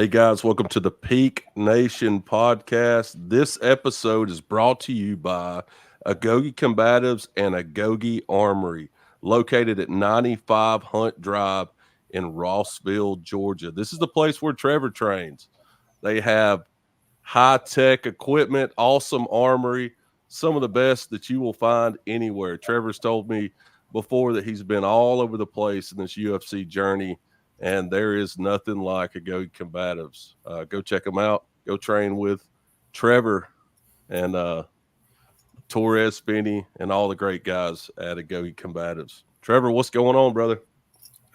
Hey guys, welcome to the Peak Nation podcast. This episode is brought to you by Agogi Combatives and Agogi Armory, located at 95 Hunt Drive in Rossville, Georgia. This is the place where Trevor trains. They have high-tech equipment, awesome armory, some of the best that you will find anywhere. Trevor's told me before that he's been all over the place in this UFC journey, and there is nothing like Agogi Combatives. Go check them out. Go train with Trevor and Torres Spinney and all the great guys at Agogi Combatives. Trevor, what's going on, brother?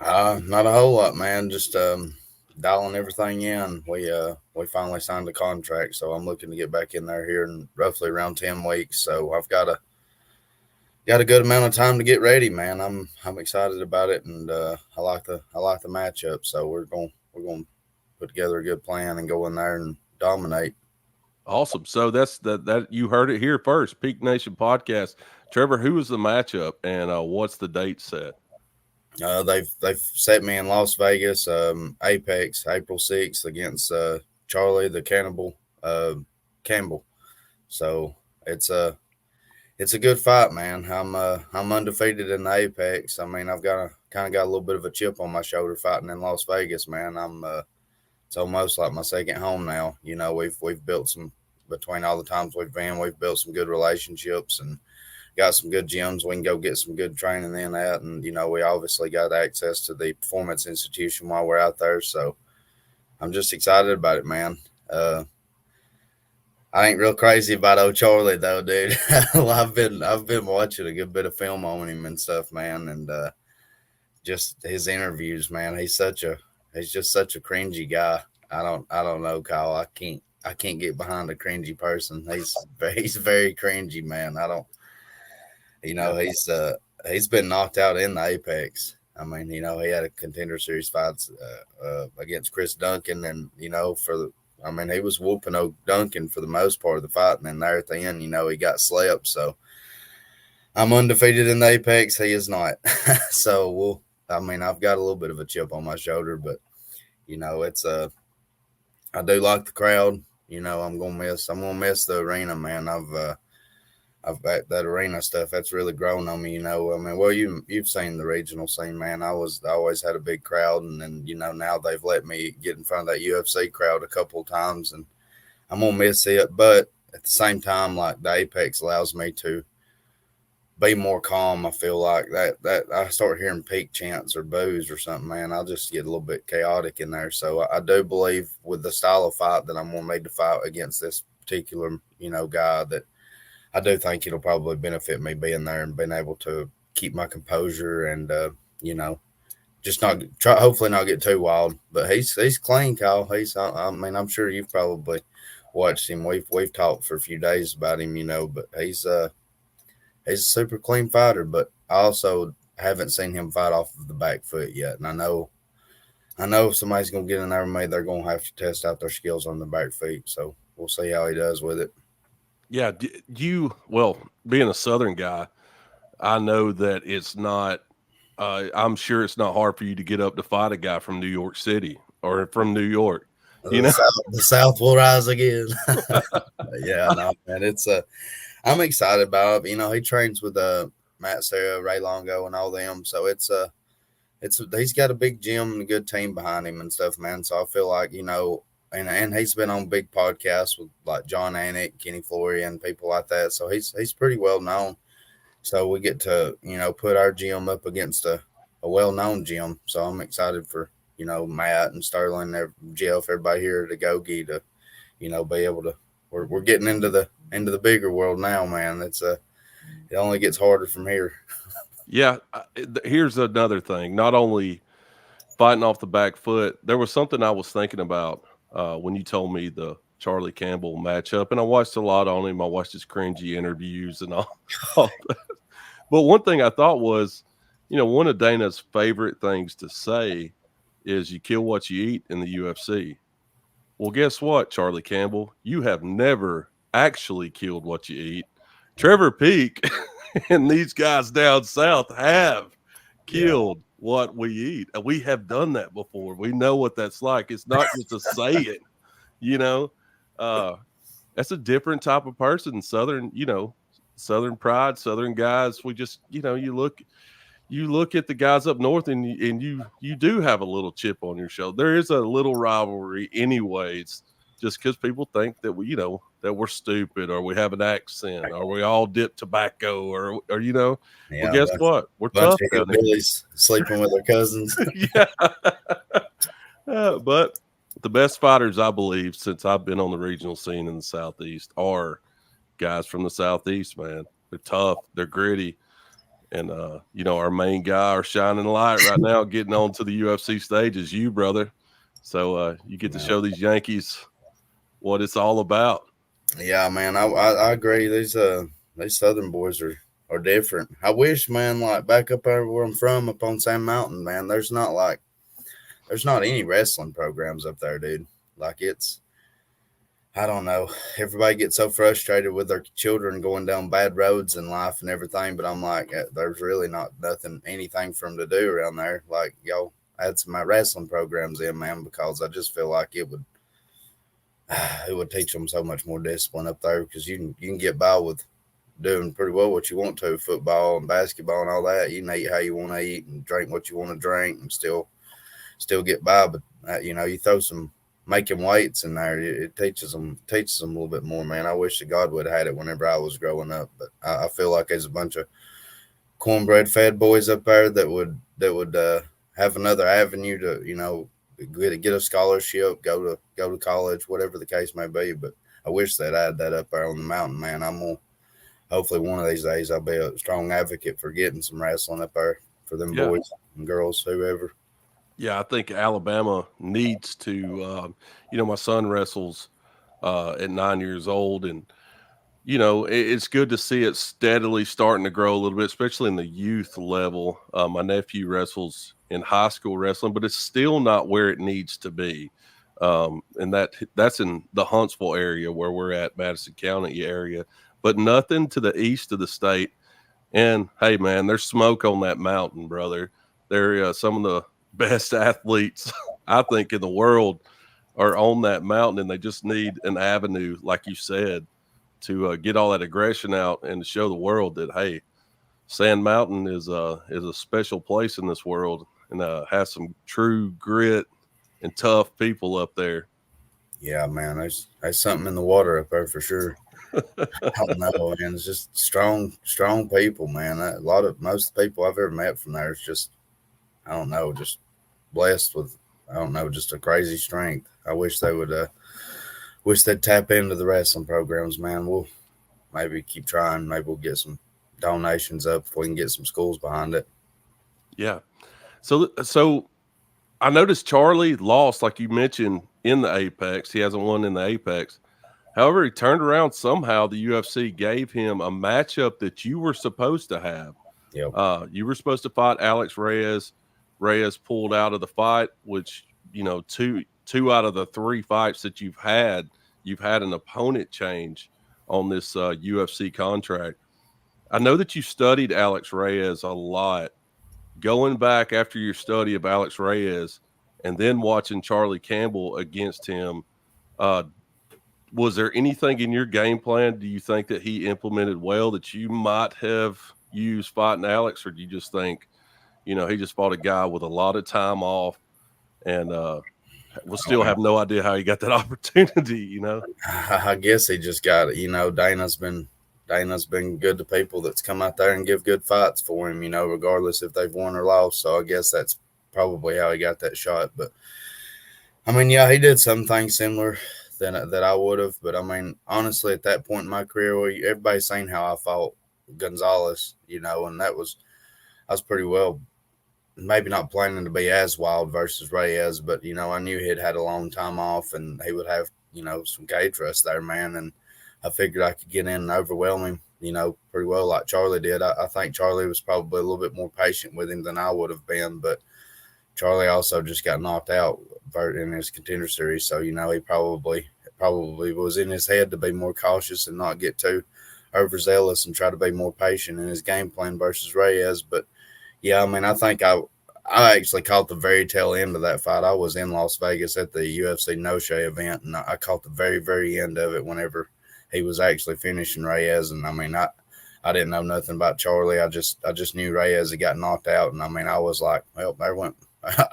Not a whole lot, man. Just dialing everything in. We finally signed a contract, so I'm looking to get back in there here in roughly around 10 weeks. So I've got a good amount of time to get ready, man. I'm excited about it, and I like the matchup. So we're going to put together a good plan and go in there and dominate. Awesome. So that's that you heard it here first. Peak Nation podcast. Trevor, who is the matchup and what's the date set? They've set me in Las Vegas, Apex, April 6th against Charlie the Cannibal Campbell. So it's a good fight, man. I'm undefeated in the Apex. I mean, I've got a little bit of a chip on my shoulder fighting in Las Vegas, man. It's almost like my second home now. You know, we've built some between all the times we've built some good relationships and got some good gyms. We can go get some good training in that. And, you know, we obviously got access to the Performance Institution while we're out there. So I'm just excited about it, man. I ain't real crazy about old Charlie though, dude. Well, I've been watching a good bit of film on him and stuff, man. And just his interviews, man. He's just such a cringy guy. I don't know, Kyle. I can't get behind a cringy person. He's very cringy, man. He's been knocked out in the Apex. I mean, you know, he had a Contender Series fights against Chris Duncan, and you know, he was whooping Duncan for the most part of the fight, and then there at the end, you know, he got slept. So I'm undefeated in the Apex. He is not. So I've got a little bit of a chip on my shoulder, but you know, I do like the crowd. You know, I'm gonna miss the arena, man. I've got that arena stuff that's really grown on me, you know. I mean, well, you've seen the regional scene, man. I always had a big crowd, and then, you know, now they've let me get in front of that UFC crowd a couple of times, and I'm gonna miss it. But at the same time, like, the Apex allows me to be more calm. I feel like that I start hearing peak chants or boos or something, man, I'll just get a little bit chaotic in there. So I do believe with the style of fight that I'm gonna need to fight against this particular, you know, guy, that I do think it'll probably benefit me being there and being able to keep my composure and, you know, just hopefully not get too wild. But he's clean, Kyle. I'm sure you've probably watched him. We've talked for a few days about him, you know, but he's a super clean fighter. But I also haven't seen him fight off of the back foot yet. And I know if somebody's going to get in there with me, they're going to have to test out their skills on the back feet. So we'll see how he does with it. Yeah, being a Southern guy, I know that it's not I'm sure it's not hard for you to get up to fight a guy from New York City or from New York. You know, the South will rise again. Yeah, no, man, I'm excited about it. You know, he trains with Matt Serra, Ray Longo, and all them. So he's got a big gym and a good team behind him and stuff, man. So I feel like, you know, and he's been on big podcasts with like John Anik, Kenny Florian, and people like that. So he's pretty well known. So we get to, you know, put our gym up against a well-known gym. So I'm excited for, you know, Matt and Sterling, Jeff, everybody here at Agogi to, you know, be able to. We're getting into the bigger world now, man. It only gets harder from here. Yeah, here's another thing. Not only fighting off the back foot, there was something I was thinking about when you told me the Charlie Campbell matchup, and I watched a lot on him. I watched his cringy interviews and all that. But one thing I thought was, you know, one of Dana's favorite things to say is you kill what you eat in the UFC. Well, guess what, Charlie Campbell? You have never actually killed what you eat. Trevor Peak and these guys down south have killed what we eat. We have done that before. We know what that's like. It's not just a saying, you know. Uh, that's a different type of person. Southern, Southern pride, Southern guys. We just, you look at the guys up north, and you do have a little chip on your shoulder. There is a little rivalry, anyways, just because people think that that we're stupid, or we have an accent, or we all dip tobacco, or Well, Yeah, guess what? We're bunch tough of down hillbillies sleeping with their cousins. here. Yeah. But the best fighters, I believe, since I've been on the regional scene in the Southeast, are guys from the Southeast. Man, they're tough, they're gritty. And our main guy, our shining light right now, getting on to the UFC stage is you, brother. So you get to show these Yankees what it's all about. Yeah, man, I agree. These Southern boys are different. I wish, man, like back up there where I'm from, up on Sand Mountain, man. There's not any wrestling programs up there, dude. Like I don't know. Everybody gets so frustrated with their children going down bad roads in life and everything, but I'm like, there's really not anything for them to do around there. Like, y'all add some of my wrestling programs in, man, because I just feel like it would teach them so much more discipline up there, because you can get by with doing pretty well what you want to, football and basketball and all that. You can eat how you want to eat and drink what you want to drink and still get by. But you throw some making weights in there, it teaches them a little bit more, man. I wish that God would have had it whenever I was growing up, but I feel like there's a bunch of cornbread fed boys up there that would have another avenue to get a scholarship, go to college, whatever the case may be. But I wish they'd add that up there on the mountain, man. I'm gonna hopefully one of these days I'll be a strong advocate for getting some wrestling up there for them boys and girls, whoever. Yeah, I think Alabama needs to. My son wrestles at 9 years old, and it's good to see it steadily starting to grow a little bit, especially in the youth level. My nephew wrestles in high school wrestling, but it's still not where it needs to be. And that's in the Huntsville area where we're at, Madison County area, but nothing to the east of the state. And hey, man, there's smoke on that mountain, brother. They're some of the best athletes, I think, in the world are on that mountain, and they just need an avenue, like you said, to get all that aggression out and to show the world that, hey, Sand Mountain is a special place in this world, and has some true grit and tough people up there. Yeah, man, there's something in the water up there for sure. I don't know, man. It's just strong people, man. Most people I've ever met from there is just, I don't know, just blessed with, I don't know, just a crazy strength. I wish they'd tap into the wrestling programs, man. We'll maybe keep trying. Maybe we'll get some donations up if we can get some schools behind it. Yeah. So I noticed Charlie lost, like you mentioned, in the Apex. He hasn't won in the Apex. However, he turned around somehow. The UFC gave him a matchup that you were supposed to have. Yep. You were supposed to fight Alex Reyes. Reyes pulled out of the fight, which, two out of the three fights that you've had an opponent change on this UFC contract. I know that you studied Alex Reyes a lot. Going back after your study of Alex Reyes and then watching Charlie Campbell against him, was there anything in your game plan, do you think, that he implemented well that you might have used fighting Alex, or do you just think, he just fought a guy with a lot of time off and we'll still have no idea how he got that opportunity, I guess he just got it. Dana's been good to people that's come out there and give good fights for him, regardless if they've won or lost. So I guess that's probably how he got that shot. But I mean, yeah, he did some things similar that I would have. But I mean, honestly, at that point in my career, everybody's saying how I fought Gonzalez, and I was pretty well, maybe not planning to be as wild versus Reyes, but I knew he'd had a long time off and he would have some cage rust there, man. And I figured I could get in and overwhelm him, pretty well like Charlie did. I think Charlie was probably a little bit more patient with him than I would have been, but Charlie also just got knocked out in his contender series. So, he probably was in his head to be more cautious and not get too overzealous and try to be more patient in his game plan versus Reyes. But yeah, I mean, I think I I actually caught the very tail end of that fight. I was in Las Vegas at the UFC No Show event, and I caught the very, very end of it whenever he was actually finishing Reyes. And I mean, I didn't know nothing about Charlie. I just knew Reyes had got knocked out, and I mean, I was like, well, there went.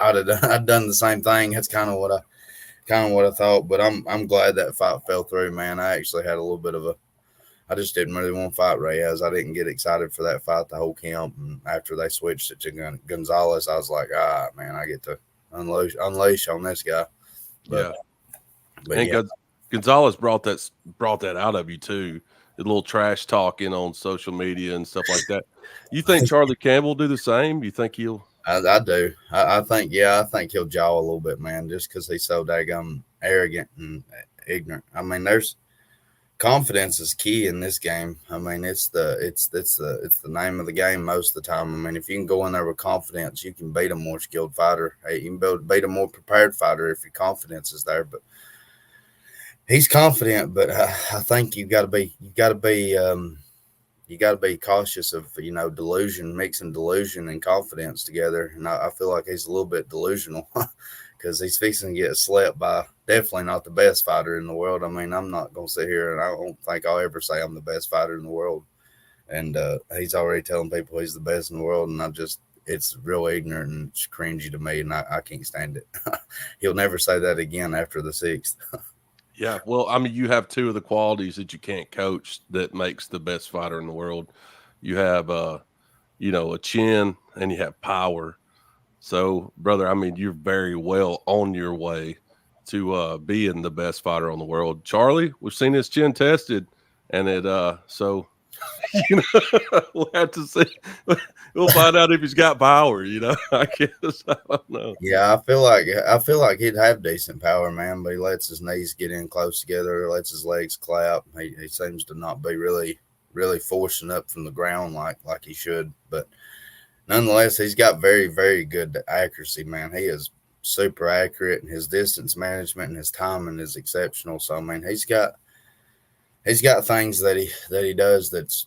I'd done the same thing. That's kind of what I thought. But I'm glad that fight fell through, man. I actually had a little bit of a. I just didn't really want to fight Reyes. I didn't get excited for that fight the whole camp. And after they switched it to Gonzalez, I was like, man, I get to unleash on this guy. But, Yeah. but And yeah, Gonzalez brought that out of you too. The little trash talking on social media and stuff like that. You think Charlie Campbell will do the same? You think he'll? I do. I think, I think he'll jaw a little bit, man, just because he's so daggum arrogant and ignorant. I mean, there's confidence is key in this game. I mean, it's the name of the game most of the time. I mean, if you can go in there with confidence, you can beat a more skilled fighter. Hey, you can beat a more prepared fighter if your confidence is there. But he's confident, but I think you got to be cautious of delusion, mixing delusion and confidence together. And I feel like he's a little bit delusional because he's fixing to get slept by definitely not the best fighter in the world. I mean, I'm not going to sit here and I don't think I'll ever say I'm the best fighter in the world. And he's already telling people he's the best in the world. And it's real ignorant and cringy to me. And I can't stand it. He'll never say that again after the sixth. Yeah. Well, I mean, you have two of the qualities that you can't coach that makes the best fighter in the world. You have, a chin and you have power. So, brother, I mean, you're very well on your way to being the best fighter on the world. Charlie, we've seen his chin tested, and so we'll have to see. We'll find out if he's got power. I guess I don't know. Yeah, I feel like he'd have decent power, man, but he lets his knees get in close together, lets his legs clap. He seems to not be really, really forcing up from the ground like he should. But nonetheless, he's got very, very good accuracy, man. He is super accurate, and his distance management and his timing is exceptional. So I mean, he's got things that he does that's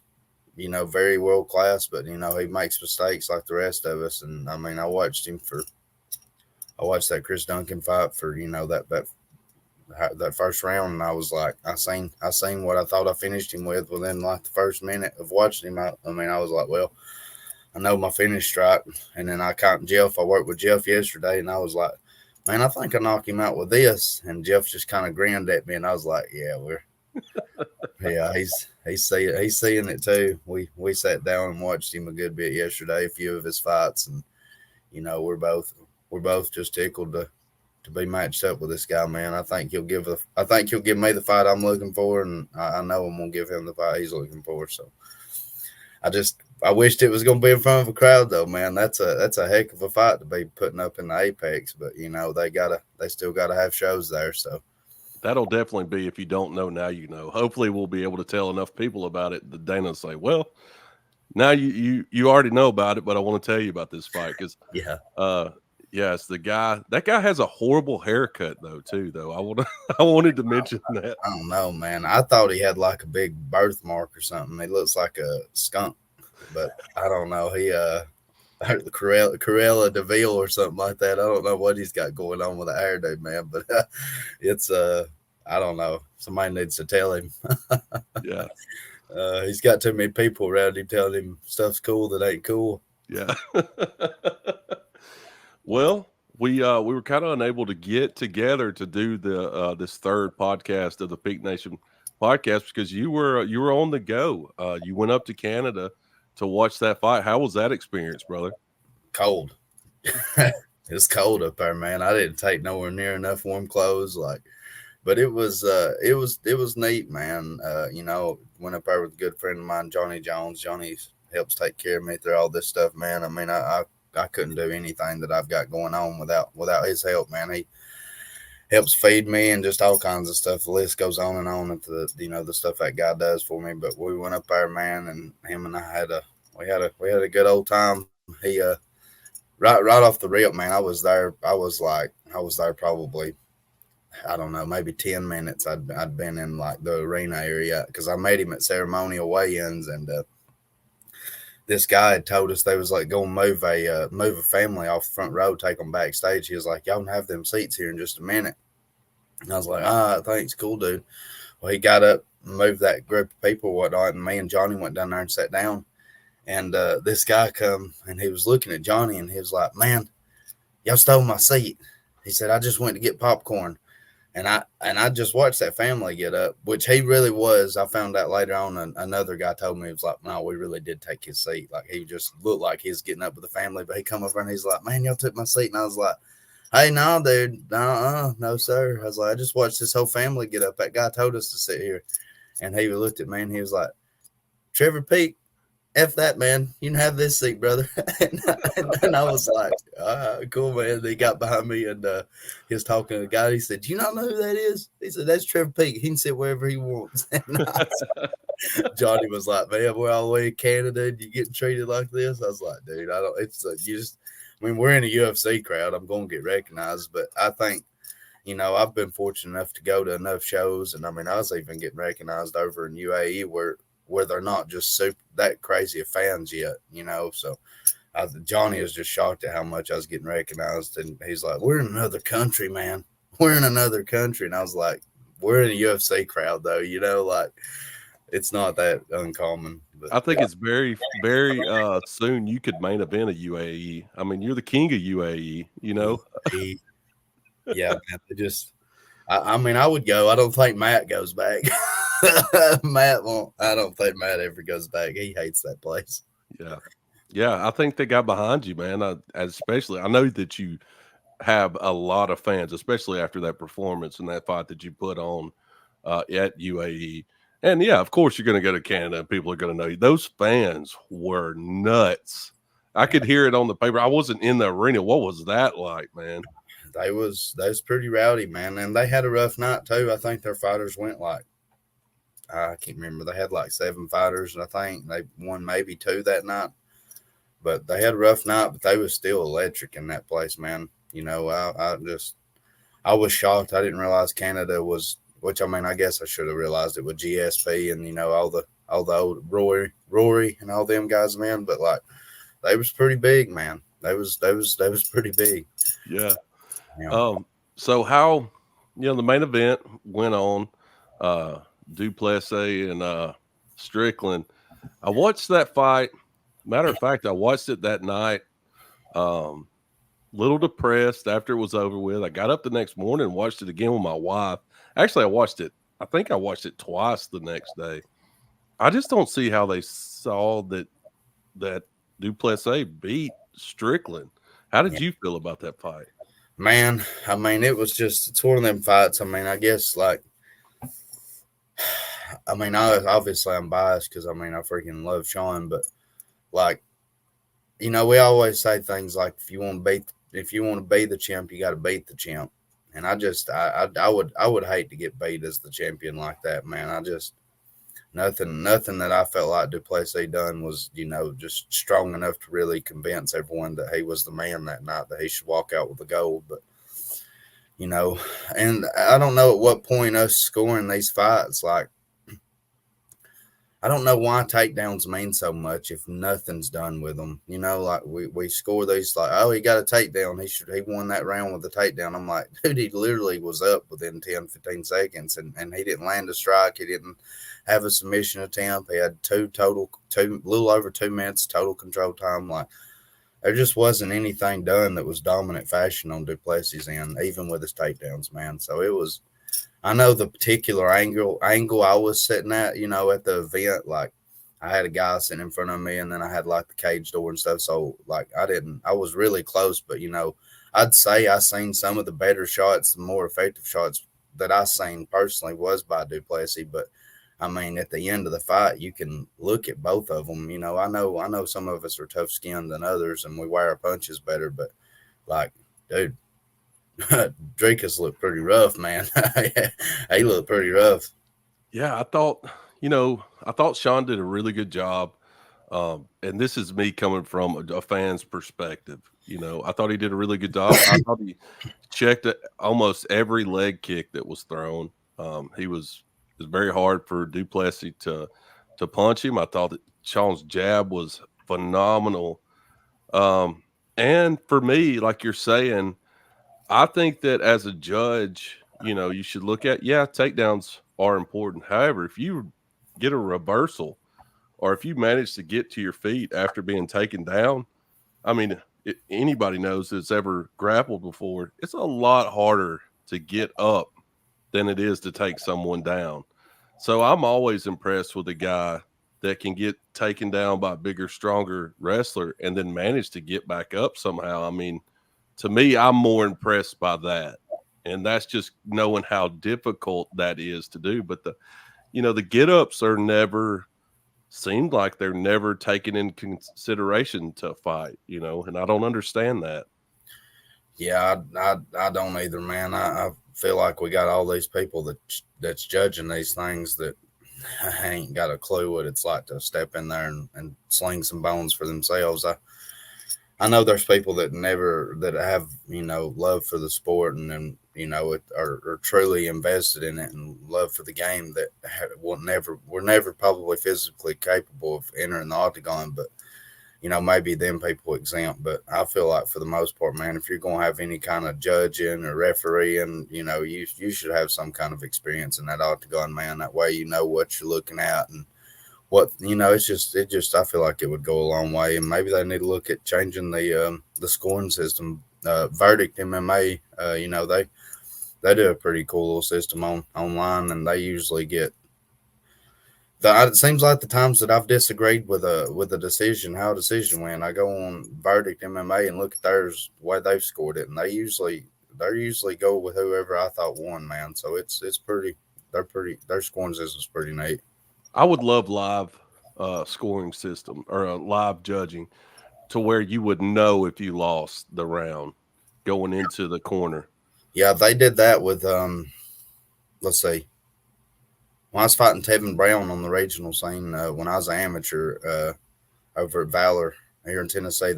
very world class, but he makes mistakes like the rest of us. And I mean, I watched that Chris Duncan fight for that first round, and I was like, I seen what I thought I finished him with within like the first minute of watching him. I mean, I was like, well, I know my finish strike. And then I worked with Jeff yesterday, and I was like, man, I think I knocked him out with this. And Jeff just kind of grinned at me, and I was like, yeah, he's seeing it too. We sat down and watched him a good bit yesterday, a few of his fights, and we're both just tickled to be matched up with this guy, man. I think he'll give me the fight I'm looking for, and I know I'm gonna give him the fight he's looking for. So I wished it was gonna be in front of a crowd though, man. That's a heck of a fight to be putting up in the Apex, but they still gotta have shows there. So That'll definitely be, if you don't know now, Hopefully, we'll be able to tell enough people about it that Dana will say, "Well, now you already know about it, but I want to tell you about this fight because, it's the guy. That guy has a horrible haircut though, too. Though I wanted to mention that. I don't know, man. I thought he had like a big birthmark or something. He looks like a skunk, but I don't know. He the Corella DeVille or something like that. I don't know what he's got going on with the hairdo, man, but it's I don't know. Somebody needs to tell him. Yeah. He's got too many people around him telling him stuff's cool that ain't cool. Yeah. Well, we were kind of unable to get together to do this third podcast of the Peak Nation podcast because you were on the go. You went up to Canada to watch that fight. How was that experience, brother? Cold. It's cold up there, man. I didn't take nowhere near enough warm clothes, but it was neat, man. Went up there with a good friend of mine, Johnny Jones. Johnny helps take care of me through all this stuff, man. I mean, I couldn't do anything that I've got going on without his help, man. He helps feed me and just all kinds of stuff. The list goes on and on at the stuff that guy does for me. But we went up there, man, and him and I had a good old time. He right off the rip, man. I was there probably, I don't know, maybe 10 minutes. I'd been in like the arena area because I met him at ceremonial weigh-ins, and this guy had told us they was like going to move a family off the front row, take them backstage. He was like, y'all can have them seats here in just a minute. And I was like, thanks, cool, dude. Well, he got up, moved that group of people, whatnot, and me and Johnny went down there and sat down. And this guy come and he was looking at Johnny and he was like, man, y'all stole my seat. He said, I just went to get popcorn. And I just watched that family get up, which he really was. I found out later on, another guy told me, he was like, no, we really did take his seat. Like, he just looked like he was getting up with the family, but he come over and he's like, man, y'all took my seat. And I was like, hey, no, dude, no, sir. I was like, I just watched this whole family get up. That guy told us to sit here. And he looked at me and he was like, Trevor Peak, F that, man. You can have this seat, brother. and I was like, cool, man. He got behind me and he was talking to the guy. He said, do you not know who that is? He said, that's Trevor Peak. He can sit wherever he wants. Johnny was like, man, we're all the way in Canada and you getting treated like this? I was like, dude, I don't, it's you just, I mean, we're in a UFC crowd. I'm going to get recognized, but I think, I've been fortunate enough to go to enough shows. And I mean, I was even getting recognized over in UAE where they're not just super that crazy of fans yet, So Johnny was just shocked at how much I was getting recognized. And he's like, we're in another country, man. We're in another country. And I was like, we're in a UFC crowd, though, like it's not that uncommon. But I think it's very, very soon you could main event a UAE. I mean, you're the king of UAE, Yeah, man. I mean, I would go. I don't think Matt goes back. Matt won't. I don't think Matt ever goes back. He hates that place. Yeah. I think they got behind you, man. Especially, I know that you have a lot of fans, especially after that performance and that fight that you put on at UAE. And yeah, of course, you're going to go to Canada and people are going to know you. Those fans were nuts. I could hear it on the paper. I wasn't in the arena. What was that like, man? They was pretty rowdy, man. And they had a rough night too. I think their fighters went like, I can't remember. They had like 7 fighters, and I think they won maybe 2 that night. But they had a rough night, but they was still electric in that place, man. I was shocked. I didn't realize Canada was, which I mean, I guess I should have realized it with GSP and all the old Rory and all them guys, man. But like, they was pretty big, man. They was pretty big. Yeah. So how, the main event went on, Duplessis and Strickland. I watched that fight. Matter of fact, I watched it that night. Little depressed after it was over with. I got up the next morning and watched it again with my wife. Actually, I think I watched it twice the next day. I just don't see how they saw that Duplessis beat Strickland. How did you feel about that fight? Man, I mean, it's one of them fights. I mean, I guess obviously I'm biased because I mean, I freaking love Sean, but like, we always say things like, if you want to be the champ, you got to beat the champ. And I would hate to get beat as the champion like that, man. Nothing that I felt like Duplessis done was, just strong enough to really convince everyone that he was the man that night, that he should walk out with the gold. But, and I don't know at what point us scoring these fights, like, I don't know why takedowns mean so much if nothing's done with them. Like we score these like, oh, he got a takedown. He won that round with a takedown. I'm like, dude, he literally was up within 10, 15 seconds and he didn't land a strike. He didn't have a submission attempt. He had little over 2 minutes total control time. Like, there just wasn't anything done that was dominant fashion on Duplessis' end, even with his takedowns, man. So it was, I know the particular angle I was sitting at, at the event, like I had a guy sitting in front of me and then I had like the cage door and stuff. So like I was really close, but I'd say I seen some of the better shots, the more effective shots that I seen personally was by Duplessis. But I mean, at the end of the fight, you can look at both of them. I know some of us are tough skinned than others and we wear our punches better, but like, dude, Drakus looked pretty rough, man. He looked pretty rough. Yeah, I thought Sean did a really good job. And this is me coming from a fan's perspective. I thought he did a really good job. I thought he checked almost every leg kick that was thrown. It was very hard for Duplessis to punch him. I thought that Sean's jab was phenomenal. And for me, like you're saying, I think that as a judge, you should look at, takedowns are important. However, if you get a reversal or if you manage to get to your feet after being taken down, I mean, anybody knows that's ever grappled before, it's a lot harder to get up than it is to take someone down. So I'm always impressed with a guy that can get taken down by a bigger, stronger wrestler and then manage to get back up somehow. I mean, to me, I'm more impressed by that. And that's just knowing how difficult that is to do. But the get ups are never seemed like they're never taken in consideration to fight, and I don't understand that. Yeah, I don't either, man. I feel like we got all these people that's judging these things that ain't got a clue what it's like to step in there and sling some bones for themselves. I know there's people that have love for the sport and are truly invested in it and love for the game that were never probably physically capable of entering the octagon, but maybe them people exempt. But I feel like for the most part, man, if you're gonna have any kind of judging or refereeing, you should have some kind of experience in that octagon, man. That way you know what you're looking at and what it's just I feel like it would go a long way, and maybe they need to look at changing the scoring system. Verdict MMA, they do a pretty cool little system online, and they usually get it seems like the times that I've disagreed with a decision, how a decision went, I go on Verdict MMA and look at theirs, the way they've scored it, and they usually go with whoever I thought won, man. So it's pretty. Their scoring system's pretty neat. I would love live scoring system or live judging to where you would know if you lost the round going into the corner. Yeah, they did that with let's see. When I was fighting Tevin Brown on the regional scene, when I was an amateur over at Valor here in Tennessee,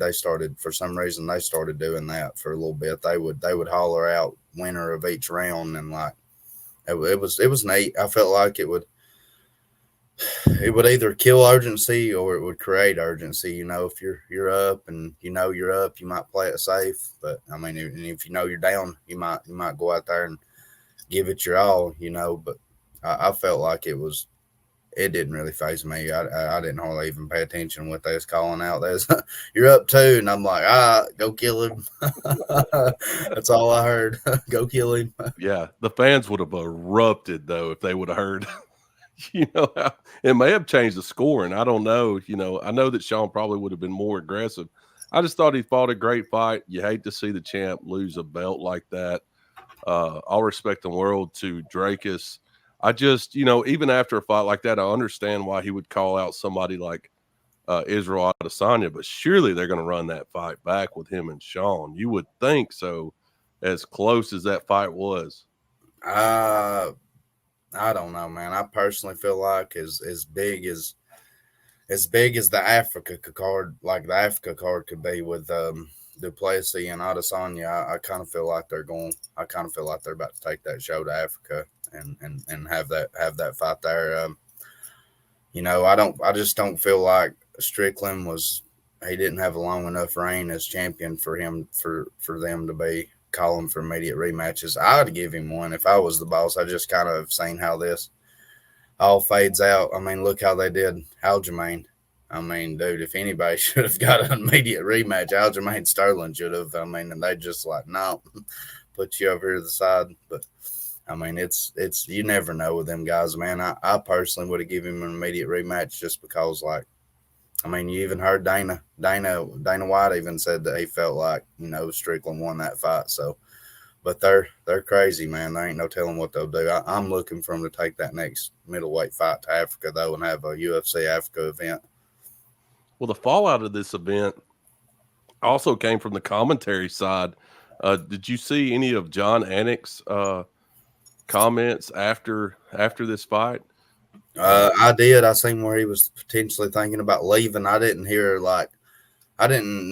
for some reason they started doing that for a little bit. They would holler out winner of each round, and like it was neat. I felt like it would either kill urgency or it would create urgency. If you're up and you're up, you might play it safe. But I mean, if you're down, you might go out there and give it your all. But I felt like it didn't really faze me. I didn't hardly even pay attention what they was calling out. There's you're up two, and I'm like, go kill him. That's all I heard. Go kill him. Yeah, the fans would have erupted though if they would have heard. It may have changed the score, and I don't know. I know that Sean probably would have been more aggressive. I just thought he fought a great fight. You hate to see the champ lose a belt like that. All respect in the world to Drakus. I just, even after a fight like that, I understand why he would call out somebody like Israel Adesanya, but surely they're going to run that fight back with him and Sean. You would think so, as close as that fight was. I don't know, man. I personally feel like as big as the Africa card, like the Africa card could be with Duplessis and Adesanya, I kind of feel like they're about to take that show to Africa and have that fight there. I just don't feel like Strickland he didn't have a long enough reign as champion for them to be calling for immediate rematches. I'd give him one if I was the boss. I just kind of seen how this all fades out. I mean, look how they did Aljamain. I mean, dude, if anybody should have got an immediate rematch, Aljamain Sterling should have. I mean, and they just like, no, put you over here to the side. But I mean, it's you never know with them guys, man. I personally would have given him an immediate rematch just because, like, I mean, you even heard Dana White even said that he felt like Strickland won that fight. So, but they're crazy, man. There ain't no telling what they'll do. I'm looking for them to take that next middleweight fight to Africa though, and have a UFC Africa event. Well, the fallout of this event also came from the commentary side. Did you see any of John Anik's comments after this fight? I did. I seen where he was potentially thinking about leaving. I didn't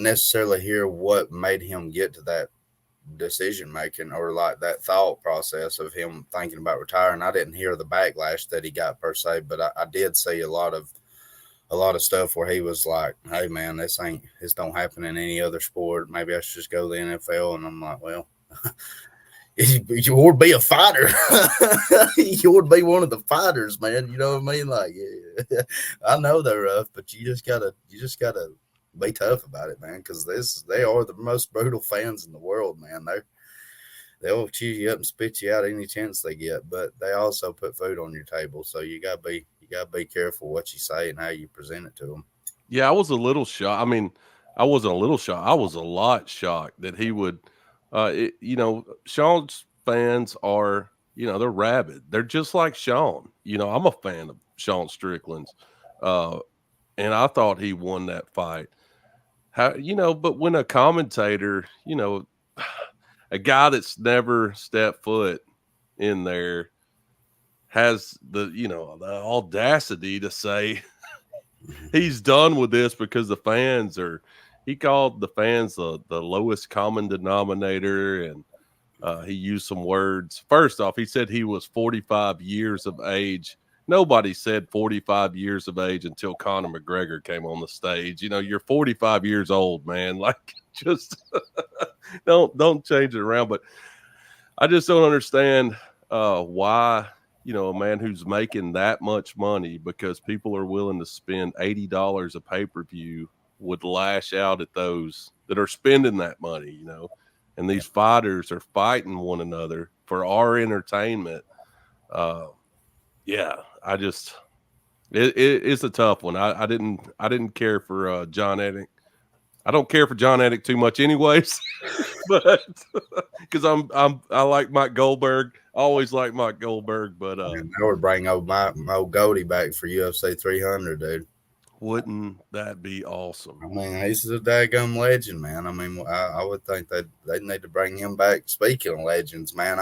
necessarily hear what made him get to that decision making or like that thought process of him thinking about retiring. I didn't hear the backlash that he got per se, but I did see a lot of a lot of stuff where he was like, "Hey man, this don't happen in any other sport. Maybe I should just go to the NFL." And I'm like, "Well, you would be a fighter. You would be one of the fighters, man. You know what I mean? Like, yeah, I know they're rough, but you just gotta be tough about it, man. Because they are the most brutal fans in the world, man. They'll chew you up and spit you out any chance they get, but they also put food on your table. So you gotta be careful what you say and how you present it to them. Yeah, I was a little shocked. I mean, I wasn't a little shocked. I was a lot shocked that he would. Sean's fans are, they're rabid. They're just like Sean. I'm a fan of Sean Strickland's, uh, and I thought he won that fight. But when a commentator, a guy that's never stepped foot in there has the audacity to say he's done with this because the fans are. He called the fans the lowest common denominator, and he used some words. First off, he said he was 45 years of age. Nobody said 45 years of age until Conor McGregor came on the stage. You're 45 years old, man. Like, just don't change it around. But I just don't understand why, a man who's making that much money, because people are willing to spend $80 a pay-per-view, would lash out at those that are spending that money, and these fighters are fighting one another for our entertainment. Yeah, it's a tough one. I didn't care for John Edick. I don't care for John Edick too much anyways, but because I like Mike Goldberg. I always like Mike Goldberg, but And I would bring my old Goldie back for UFC 300, dude. wouldn't that be awesome? I mean, he's a daggum legend, man. I mean, I would think that they need to bring him back. Speaking of legends, man,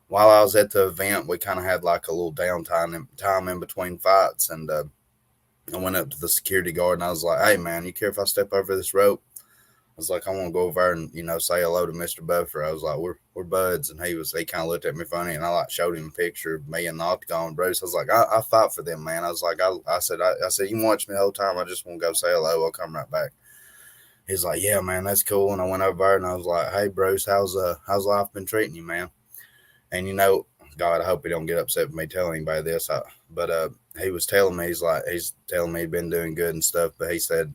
while I was at the event, we kind of had like a little time in between fights, and I went up to the security guard and I was like, "Hey, man, you care if I step over this rope?" I was like, "I want to go over and say hello to Mr. Buffer." I was like, "We're buds," and he kind of looked at me funny, and I like showed him a picture of me and the Octagon Bruce. I was like, I fought for them, man. I was like, I said, you can watch me the whole time. I just want to go say hello. I'll come right back. He's like, "Yeah, man, that's cool." And I went over there and I was like, "Hey, Bruce, how's life been treating you, man?" And God, I hope he don't get upset with me telling anybody this. But he was telling me, he's telling me he'd been doing good and stuff. But he said,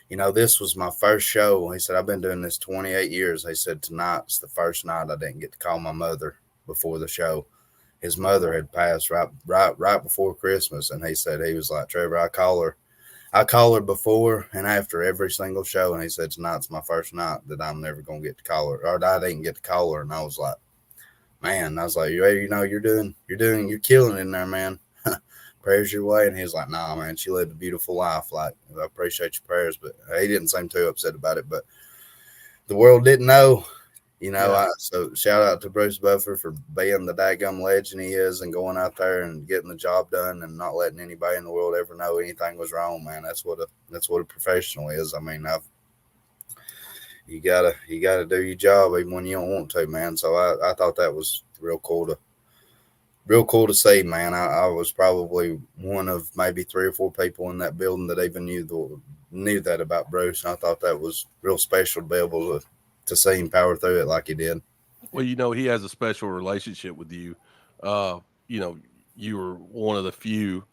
this was my first show. He said, I've been doing this 28 years. He said, tonight's the first night I didn't get to call my mother before the show. His mother had passed right before Christmas. And he said, he was like, "Trevor, I call her before and after every single show." And he said, tonight's my first night that I'm never going to get to call her, or I didn't get to call her. And I was like, man, I was like, you're killing it in there, man. Prayers your way. And he was like, "Nah, man, she lived a beautiful life. Like, I appreciate your prayers." But he didn't seem too upset about it. But the world didn't know, Yeah. so shout out to Bruce Buffer for being the daggum legend he is and going out there and getting the job done and not letting anybody in the world ever know anything was wrong, man. That's what a professional is. I mean, you gotta do your job even when you don't want to, man. So I thought that was real cool to see, man. I was probably one of maybe 3 or 4 people in that building that even knew that about Bruce. And I thought that was real special to be able to see him power through it like he did. Well, he has a special relationship with you. You know, you were one of the few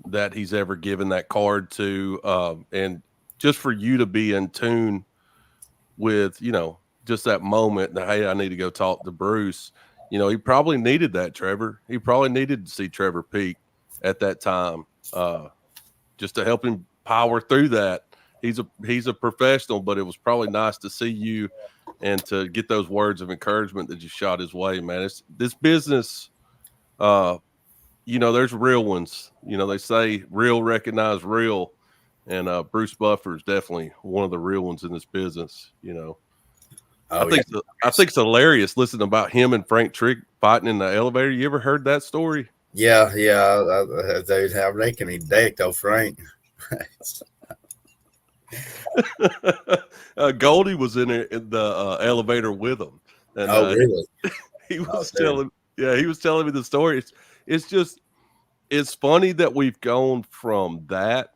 that he's ever given that card to, and just for you to be in tune with, just that moment that, hey, I need to go talk to Bruce. He probably needed that, Trevor. He probably needed to see Trevor Peak at that time, just to help him power through that. He's a professional, but it was probably nice to see you and to get those words of encouragement that you shot his way, man. It's this business. There's real ones. They say real recognize real, and Bruce Buffer is definitely one of the real ones in this business. Oh, I think it's hilarious listening about him and Frank Trick fighting in the elevator. You ever heard that story? yeah. I reckon he decked old Frank. Goldie was in the elevator with him, and Really? he was Dude. he was telling me the story. It's funny that we've gone from that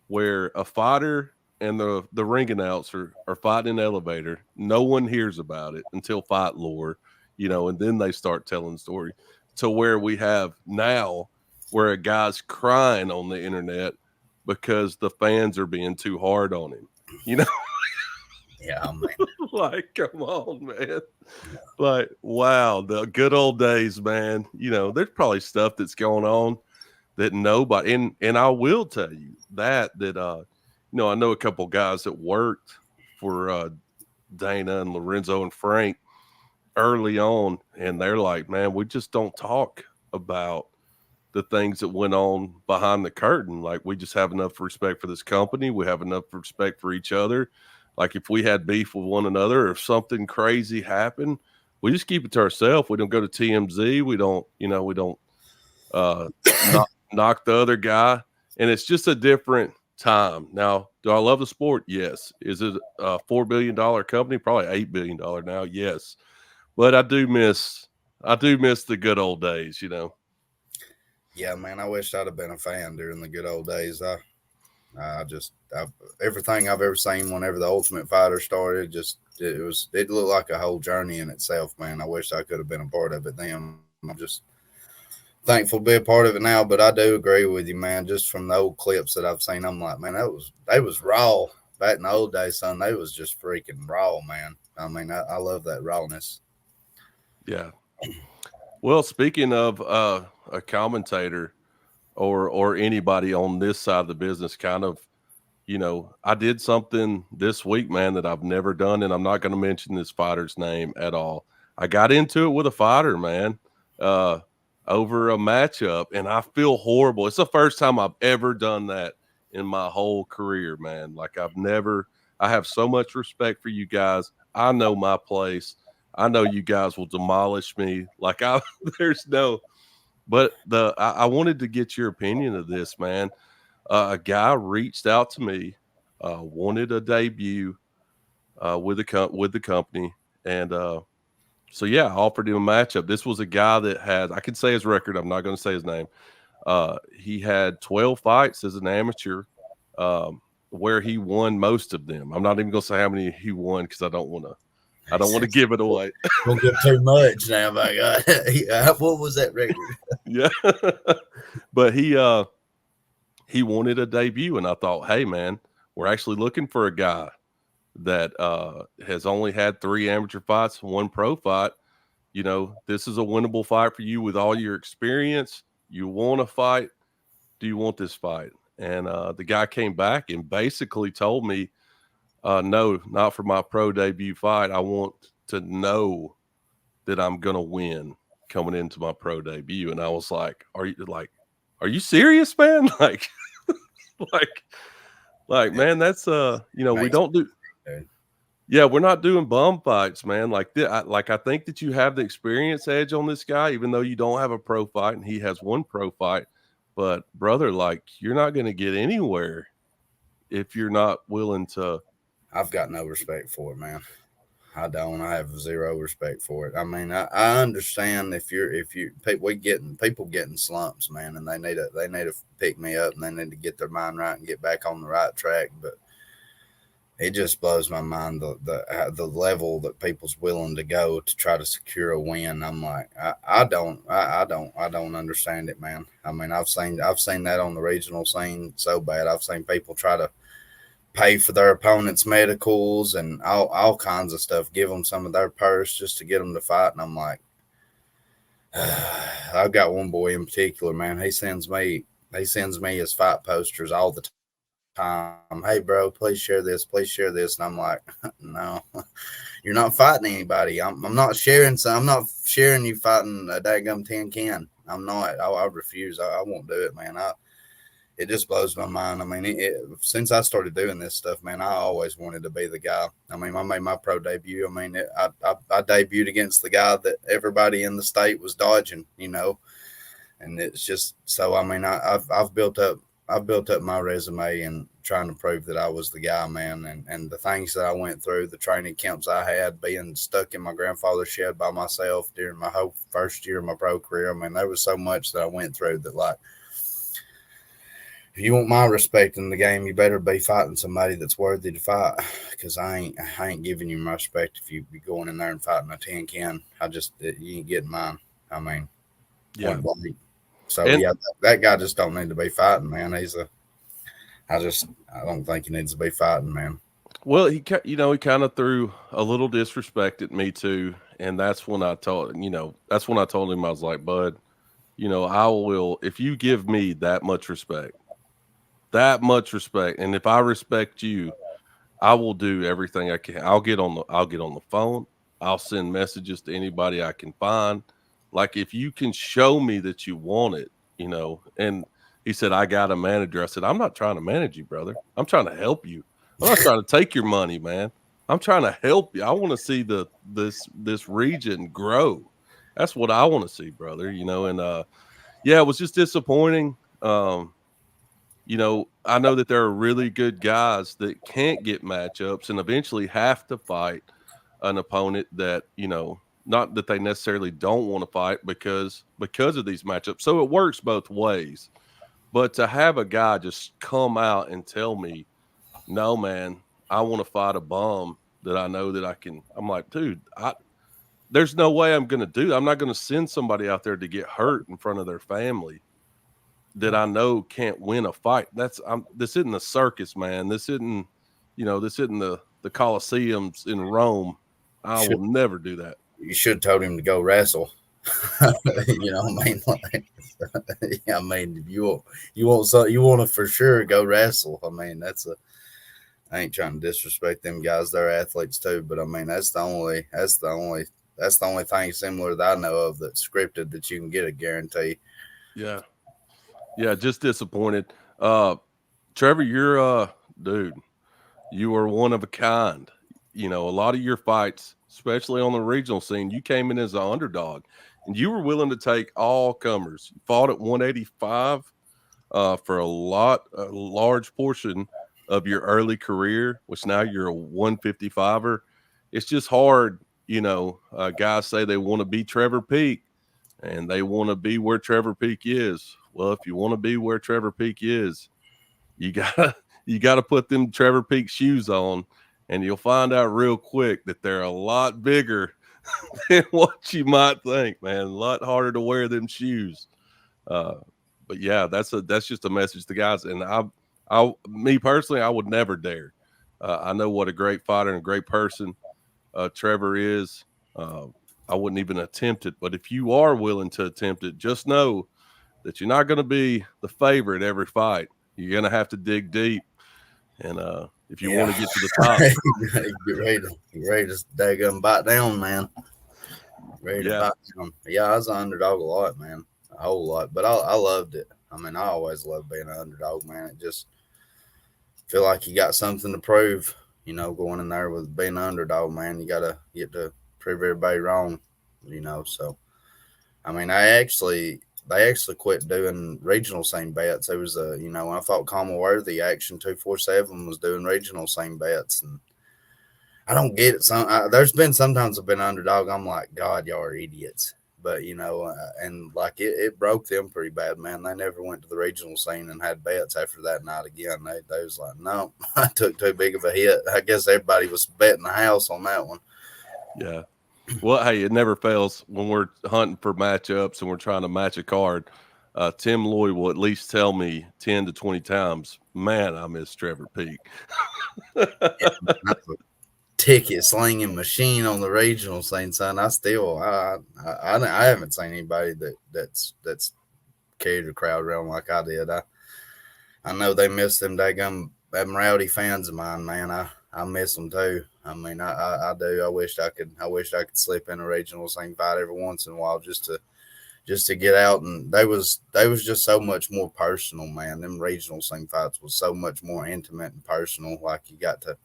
where a fighter and the ring announcer are fighting in an elevator. No one hears about it until Fight Lore, and then they start telling the story. To where we have now, where a guy's crying on the internet because the fans are being too hard on him. Yeah, man. Like, come on, man. Like, wow, the good old days, man. There's probably stuff that's going on that nobody, and I will tell you that I know a couple guys that worked for Dana and Lorenzo and Frank early on, and they're like, man, we just don't talk about the things that went on behind the curtain. Like, we just have enough respect for this company. We have enough respect for each other. Like, if we had beef with one another or if something crazy happened, we just keep it to ourselves. We don't go to TMZ. We don't, uh, knock the other guy. And it's just a different time. Now, do I love the sport? Yes. Is it a $4 billion company? Probably $8 billion now. Yes. But I do miss the good old days, Yeah, man. I wish I'd have been a fan during the good old days. Everything I've ever seen whenever the Ultimate Fighter started, it looked like a whole journey in itself, man. I wish I could have been a part of it then. I'm just thankful to be a part of it now, but I do agree with you, man. Just from the old clips that I've seen, I'm like, man, they was raw back in the old days, son. They was just freaking raw, man. I mean, I love that rawness. Yeah. Well, speaking of a commentator or anybody on this side of the business, kind of, I did something this week, man, that I've never done, and I'm not going to mention this fighter's name at all. I got into it with a fighter, man, over a matchup, and I feel horrible. It's the first time I've ever done that in my whole career, man. Like, I have so much respect for you guys. I know my place. I know you guys will demolish me. Like, there's no, but I wanted to get your opinion of this, man. A guy reached out to me, wanted a debut with the company, and so yeah, I offered him a matchup. This was a guy that had, I can say his record. I'm not going to say his name. He had 12 fights as an amateur, where he won most of them. I'm not even going to say how many he won because I don't want to give it away. Don't get too much now, my God. Yeah, what was that record? Yeah, but he wanted a debut, and I thought, hey, man, we're actually looking for a guy that has only had 3 amateur fights, 1 pro fight. This is a winnable fight for you with all your experience. You want to fight. Do you want this fight? And the guy came back and basically told me, no, not for my pro debut fight. I want to know that I'm going to win coming into my pro debut. And I was like, are you serious, man? Like, man, that's, we don't do, yeah, we're not doing bum fights, man. Like, I think that you have the experience edge on this guy, even though you don't have a pro fight and he has 1 pro fight. But brother, like, you're not going to get anywhere if you're not willing to. I've got no respect for it, man. I don't. I have 0 respect for it. I mean, I understand if people getting slumps, man, and they need to pick me up and they need to get their mind right and get back on the right track. But it just blows my mind the level that people's willing to go to try to secure a win. I'm like, I don't understand it, man. I mean, I've seen that on the regional scene so bad. I've seen people try to pay for their opponent's medicals and all kinds of stuff, give them some of their purse just to get them to fight. And I'm like, I've got one boy in particular, man. He sends me his fight posters all the time. Hey, bro, please share this. And I'm like, no, you're not fighting anybody. I'm not sharing. So I'm not sharing you fighting a daggum tin can. I'm not. I refuse. I won't do it, man. It just blows my mind. I mean, since I started doing this stuff, man, I always wanted to be the guy. I mean, I made my pro debut. I mean, I debuted against the guy that everybody in the state was dodging, and it's just so. I mean, I've built up my resume and trying to prove that I was the guy, man. And the things that I went through, the training camps I had, being stuck in my grandfather's shed by myself during my whole first year of my pro career. I mean, there was so much that I went through that, like, if you want my respect in the game, you better be fighting somebody that's worthy to fight. Because I ain't giving you my respect if you be going in there and fighting a tin can. You ain't getting mine. I mean, Yeah. point blank. So And yeah, that guy just don't need to be fighting, man. I don't think he needs to be fighting, man. well, he kind of threw a little disrespect at me too, and that's when I told him I was like, bud, I will if you give me that much respect, and if I respect you, I will do everything I can. I'll get on the phone. I'll send messages to anybody I can find. Like if you can show me that you want it, and he said, I got a manager. I said, I'm not trying to manage you, brother. I'm trying to help you. I'm not trying to take your money, man. I'm trying to help you. I want to see this region grow. That's what I want to see, brother. And yeah, it was just disappointing. I know that there are really good guys that can't get matchups and eventually have to fight an opponent that, not that they necessarily don't want to fight because of these matchups. So it works both ways. But to have a guy just come out and tell me, "No, man, I want to fight a bum that I know that I can." I'm like, "Dude, there's no way I'm going to do that. I'm not going to send somebody out there to get hurt in front of their family that I know can't win a fight. This isn't a circus, man. This isn't the Colosseums in Rome. I will Should never do that. You should told him to go wrestle. You know what I mean? Like, I mean, if you want to for sure go wrestle. I mean, I ain't trying to disrespect them guys. They're athletes too, but I mean, that's the only thing similar that I know of that's scripted that you can get a guarantee. Yeah. Yeah, just disappointed. Trevor, you're dude, you are one of a kind. A lot of your fights, especially on the regional scene, you came in as an underdog and you were willing to take all comers. You fought at 185 for a large portion of your early career, which now you're a 155er. It's just hard, guys say they want to be Trevor Peak and they want to be where Trevor Peak is. Well, if you want to be where Trevor Peak is, you gotta you gotta put them Trevor Peak shoes on, and you'll find out real quick that they're a lot bigger than what you might think, man. A lot harder to wear them shoes. Uh, but yeah, that's just a message to guys. And me personally, I would never dare. I know what a great fighter and a great person Trevor is. Uh, I wouldn't even attempt it. But if you are willing to attempt it, just know that you're not going to be the favorite every fight. You're going to have to dig deep. And if you Yeah, want to get to the top, get ready to daggum bite down, man. Ready to yeah, bite down. Yeah, I was an underdog a lot, man, a whole lot. But I loved it. I mean, I always loved being an underdog, man. It just feel like you got something to prove. Going in there with being an underdog, man, you gotta get to prove everybody wrong. So I mean, they actually quit doing regional same bets. It was when I fought Common Worthy, Action 247 was doing regional same bets, and I don't get it. There's been sometimes I've been underdog. I'm like, God, y'all are idiots. But and like it broke them pretty bad, man. They never went to the regional scene and had bets after that night again. They was like, no, I took too big of a hit. I guess everybody was betting the house on that one. yeah. Well, hey, it never fails when we're hunting for matchups and we're trying to match a card. Tim Lloyd will at least tell me 10 to 20 times, man, I miss Trevor Peak. Ticket slinging machine on the regional scene, son. I haven't seen anybody that's carried the crowd around like I did. I know they miss them them rowdy fans of mine, man. I miss them too. I mean, I do. I wish I could slip in a regional scene fight every once in a while just to get out. And they was just so much more personal, man. Them regional scene fights was so much more intimate and personal. Like you got to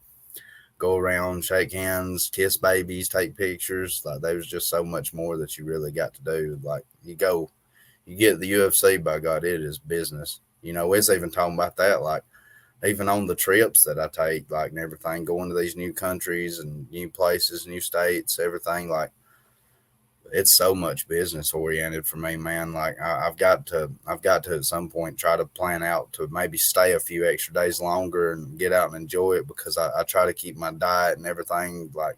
go around, shake hands, kiss babies, take pictures. Like there was just so much more that you really got to do. Like you get the UFC, by God, it is business. It's even talking about that, like even on the trips that I take, like and everything, going to these new countries and new places, new states, everything. Like it's so much business oriented for me, man. Like I've got to at some point try to plan out to maybe stay a few extra days longer and get out and enjoy it, because I try to keep my diet and everything. Like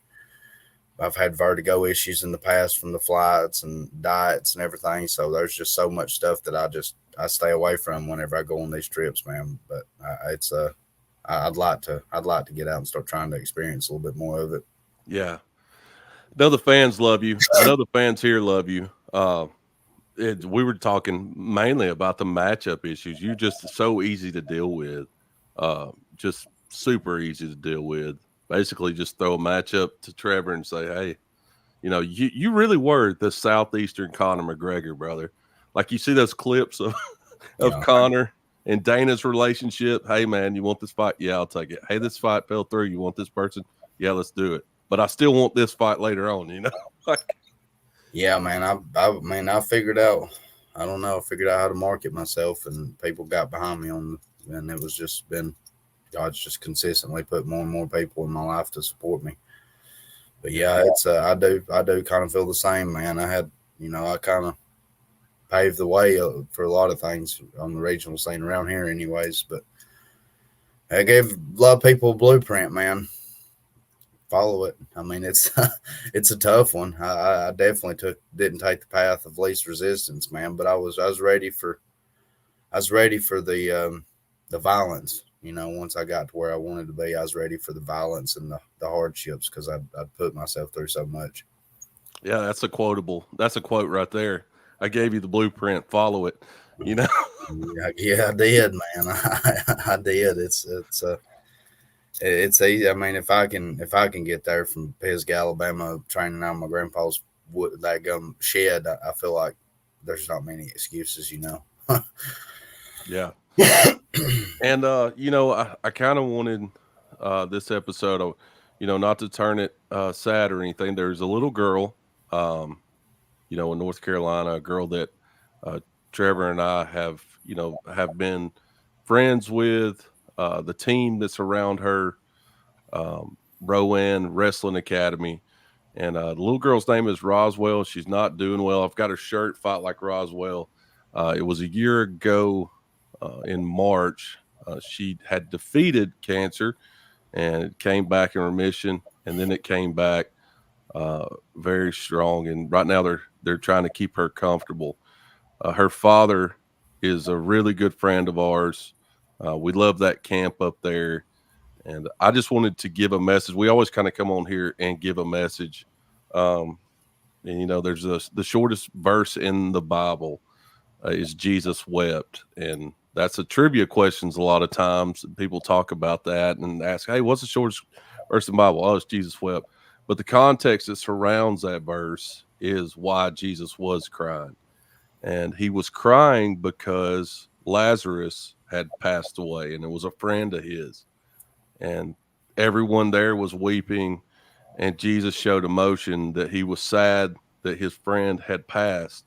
I've had vertigo issues in the past from the flights and diets and everything. So there's just so much stuff that I stay away from whenever I go on these trips, man. But it's I'd like to get out and start trying to experience a little bit more of it. Yeah. I know the fans love you. I know the fans here love you. We were talking mainly about the matchup issues. You're just so easy to deal with, just super easy to deal with. Basically, just throw a matchup to Trevor and say, "Hey, you really were the southeastern Conor McGregor, brother." Like you see those clips of of Yeah, Conor and Dana's relationship. Hey, man, you want this fight? Yeah, I'll take it. Hey, this fight fell through. You want this person? Yeah, let's do it. But I still want this fight later on. Like, yeah, man. I figured out. I don't know. I figured out how to market myself, and people got behind me and it was just been God's just consistently put more and more people in my life to support me. But yeah, it's I do kind of feel the same, man. I kind of paved the way for a lot of things on the regional scene around here, anyways. But I gave a lot of people a blueprint, man. Follow it. I mean, it's it's a tough one. I definitely didn't take the path of least resistance, man. But I was ready for the violence. Once I got to where I wanted to be, I was ready for the violence and the hardships, because I'd put myself through so much. yeah, that's a quotable. That's a quote right there. I gave you the blueprint. Follow it. You know. Yeah, I did, man. I did. It's easy. I mean, if I can get there from Pisgah, Alabama, training out my grandpa's wood that gum shed, I feel like there's not many excuses. Yeah. And I kind of wanted this episode, not to turn it sad or anything. There's a little girl, um, in North Carolina, a girl that uh, Trevor and I have been friends with. The team that's around her, Rowan Wrestling Academy, and the little girl's name is Roswell. She's not doing well. I've got her shirt, Fight Like Roswell. It was a year ago in March. She had defeated cancer, and it came back in remission, and then it came back very strong. And right now they're trying to keep her comfortable. Her father is a really good friend of ours. We love that camp up there, and I just wanted to give a message. We always kind of come on here and give a message. Um, and there's the shortest verse in the Bible is Jesus wept, and that's a trivia questions a lot of times. People talk about that and ask, "Hey, what's the shortest verse in the Bible?" Oh, it's Jesus wept. But the context that surrounds that verse is why Jesus was crying, and he was crying because Lazarus had passed away, and it was a friend of his, and everyone there was weeping, and Jesus showed emotion that he was sad that his friend had passed.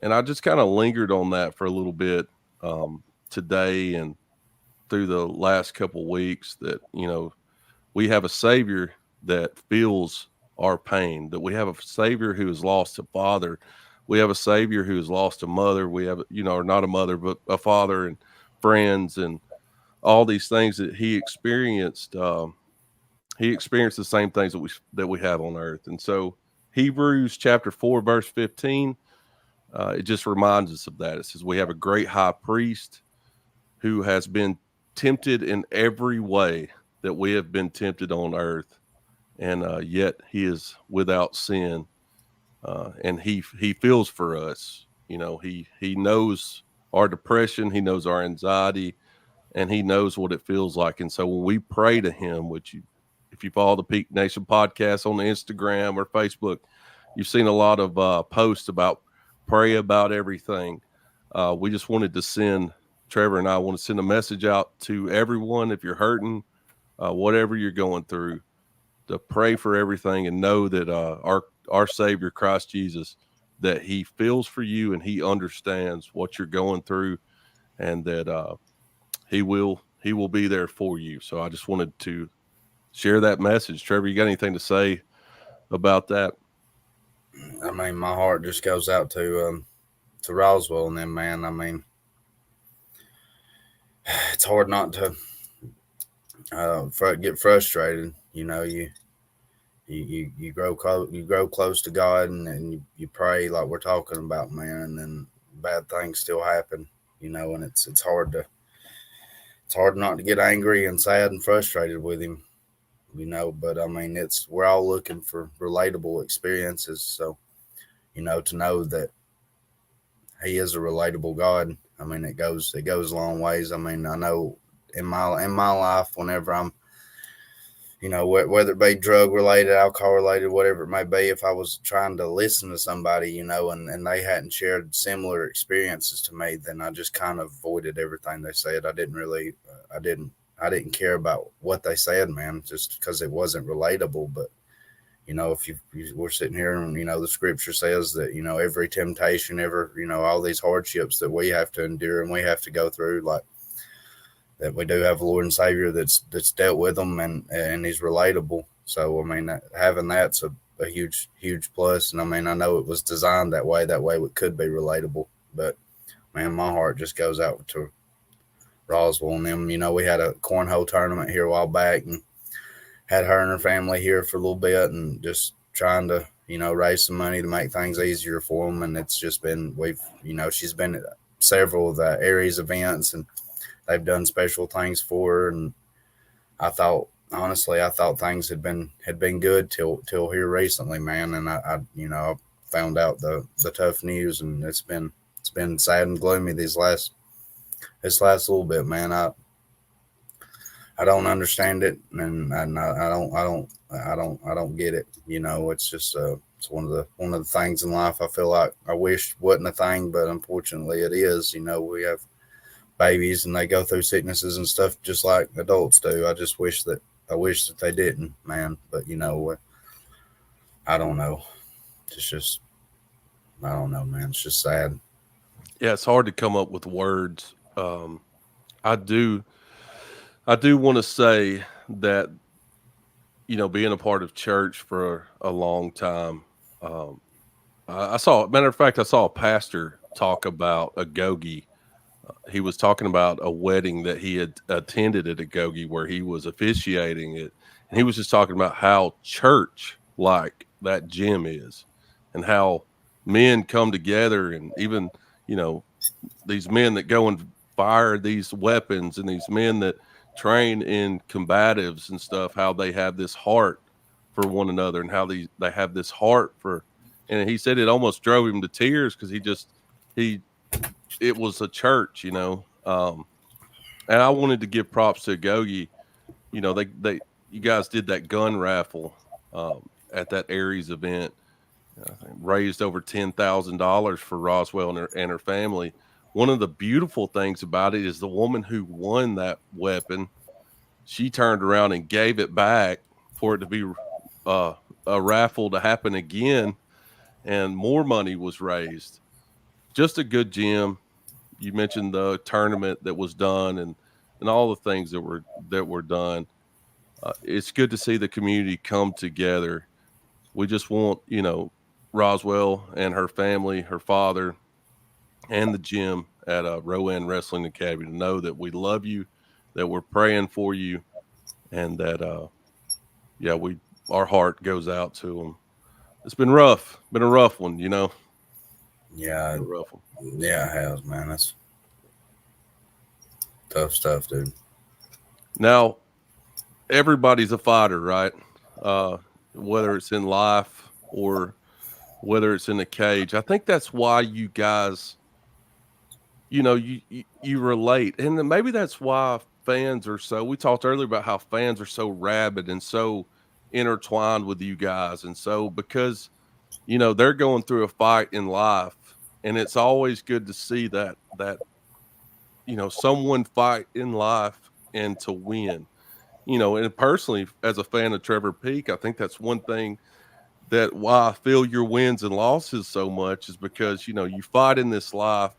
And I just kind of lingered on that for a little bit today and through the last couple weeks, that we have a Savior that feels our pain, that we have a Savior who has lost a father, we have a Savior who has lost a mother, we have or not a mother but a father, and friends, and all these things that he experienced. He experienced the same things that we have on earth. And so Hebrews chapter 4 verse 15, it just reminds us of that. It says we have a great high priest who has been tempted in every way that we have been tempted on earth, and yet he is without sin. And he feels for us. He knows our depression, he knows our anxiety, and he knows what it feels like. And so when we pray to him, if you follow the Peak Nation podcast on the Instagram or Facebook, you've seen a lot of posts about pray about everything. We just wanted to Trevor and I want to send a message out to everyone. If you're hurting, whatever you're going through, to pray for everything, and know that our Savior Christ Jesus, that he feels for you and he understands what you're going through, and that he will be there for you. So I just wanted to share that message. Trevor, you got anything to say about that? I mean, my heart just goes out to Roswell and them, man. I mean, it's hard not to get frustrated. You grow close to God, and you pray like we're talking about, man, and then bad things still happen, and it's hard not to get angry and sad and frustrated with him, but I mean, we're all looking for relatable experiences, so to know that he is a relatable God. I mean, it goes a long ways. I mean, I know in my life, whenever I'm, whether it be drug related, alcohol related, whatever it may be, if I was trying to listen to somebody, and they hadn't shared similar experiences to me, then I just kind of avoided everything they said. I didn't care about what they said, man, just because it wasn't relatable. But if we're sitting here and the scripture says that every temptation, all these hardships that we have to endure and we have to go through, like that, we do have a Lord and Savior that's dealt with them, and he's relatable. So I mean, having that's a huge plus. And I mean, I know it was designed that way. That way it could be relatable. But man, my heart just goes out to Roswell and them. We had a cornhole tournament here a while back, and had her and her family here for a little bit, and just trying to raise some money to make things easier for them. And it's just been she's been at several of the Aries events, and they've done special things for her. And I thought things had been good till here recently, man. And I found out the tough news, and it's been sad and gloomy this last little bit, man. I don't understand it, and I don't get it. It's just it's one of the things in life I feel like I wish wasn't a thing, but unfortunately it is. We have babies and they go through sicknesses and stuff just like adults do. I wish that they didn't, man. But I don't know. It's just I don't know, man. It's just sad. Yeah, it's hard to come up with words. I do I do want to say that being a part of church for a long time, um, I saw, matter of fact, I saw a pastor talk about a gogi. He was talking about a wedding that he had attended at a gogi where he was officiating it, and he was just talking about how church like that gym is, and how men come together, and even you know these men that go and fire these weapons, and these men that train in combatives and stuff, how they have this heart for one another, and how they have this heart for. And he said it almost drove him to tears because he it was a church, and I wanted to give props to Gogi. They you guys did that gun raffle at that Aries event. I think raised over $10,000 for Roswell and her family. One of the beautiful things about it is the woman who won that weapon. She turned around and gave it back for it to be a raffle to happen again, and more money was raised. Just a good gym. You mentioned the tournament that was done, and all the things that were done. It's good to see the community come together. We just want Roswell and her family, her father, and the gym at Rowan Wrestling Academy to know that we love you, that we're praying for you, and that yeah, we our heart goes out to them. It's been rough, been a rough one. Yeah, Been a rough one. yeah, it has, man. That's tough stuff, dude. Now everybody's a fighter, right? Uh, whether it's in life or whether it's in a cage. I think that's why you guys, you relate, and then maybe that's why fans are so. We talked earlier about how fans are so rabid and so intertwined with you guys, and so because they're going through a fight in life, and it's always good to see that someone fight in life and to win. And personally, as a fan of Trevor Peak, I think that's one thing that why I feel your wins and losses so much is because you fight in this life,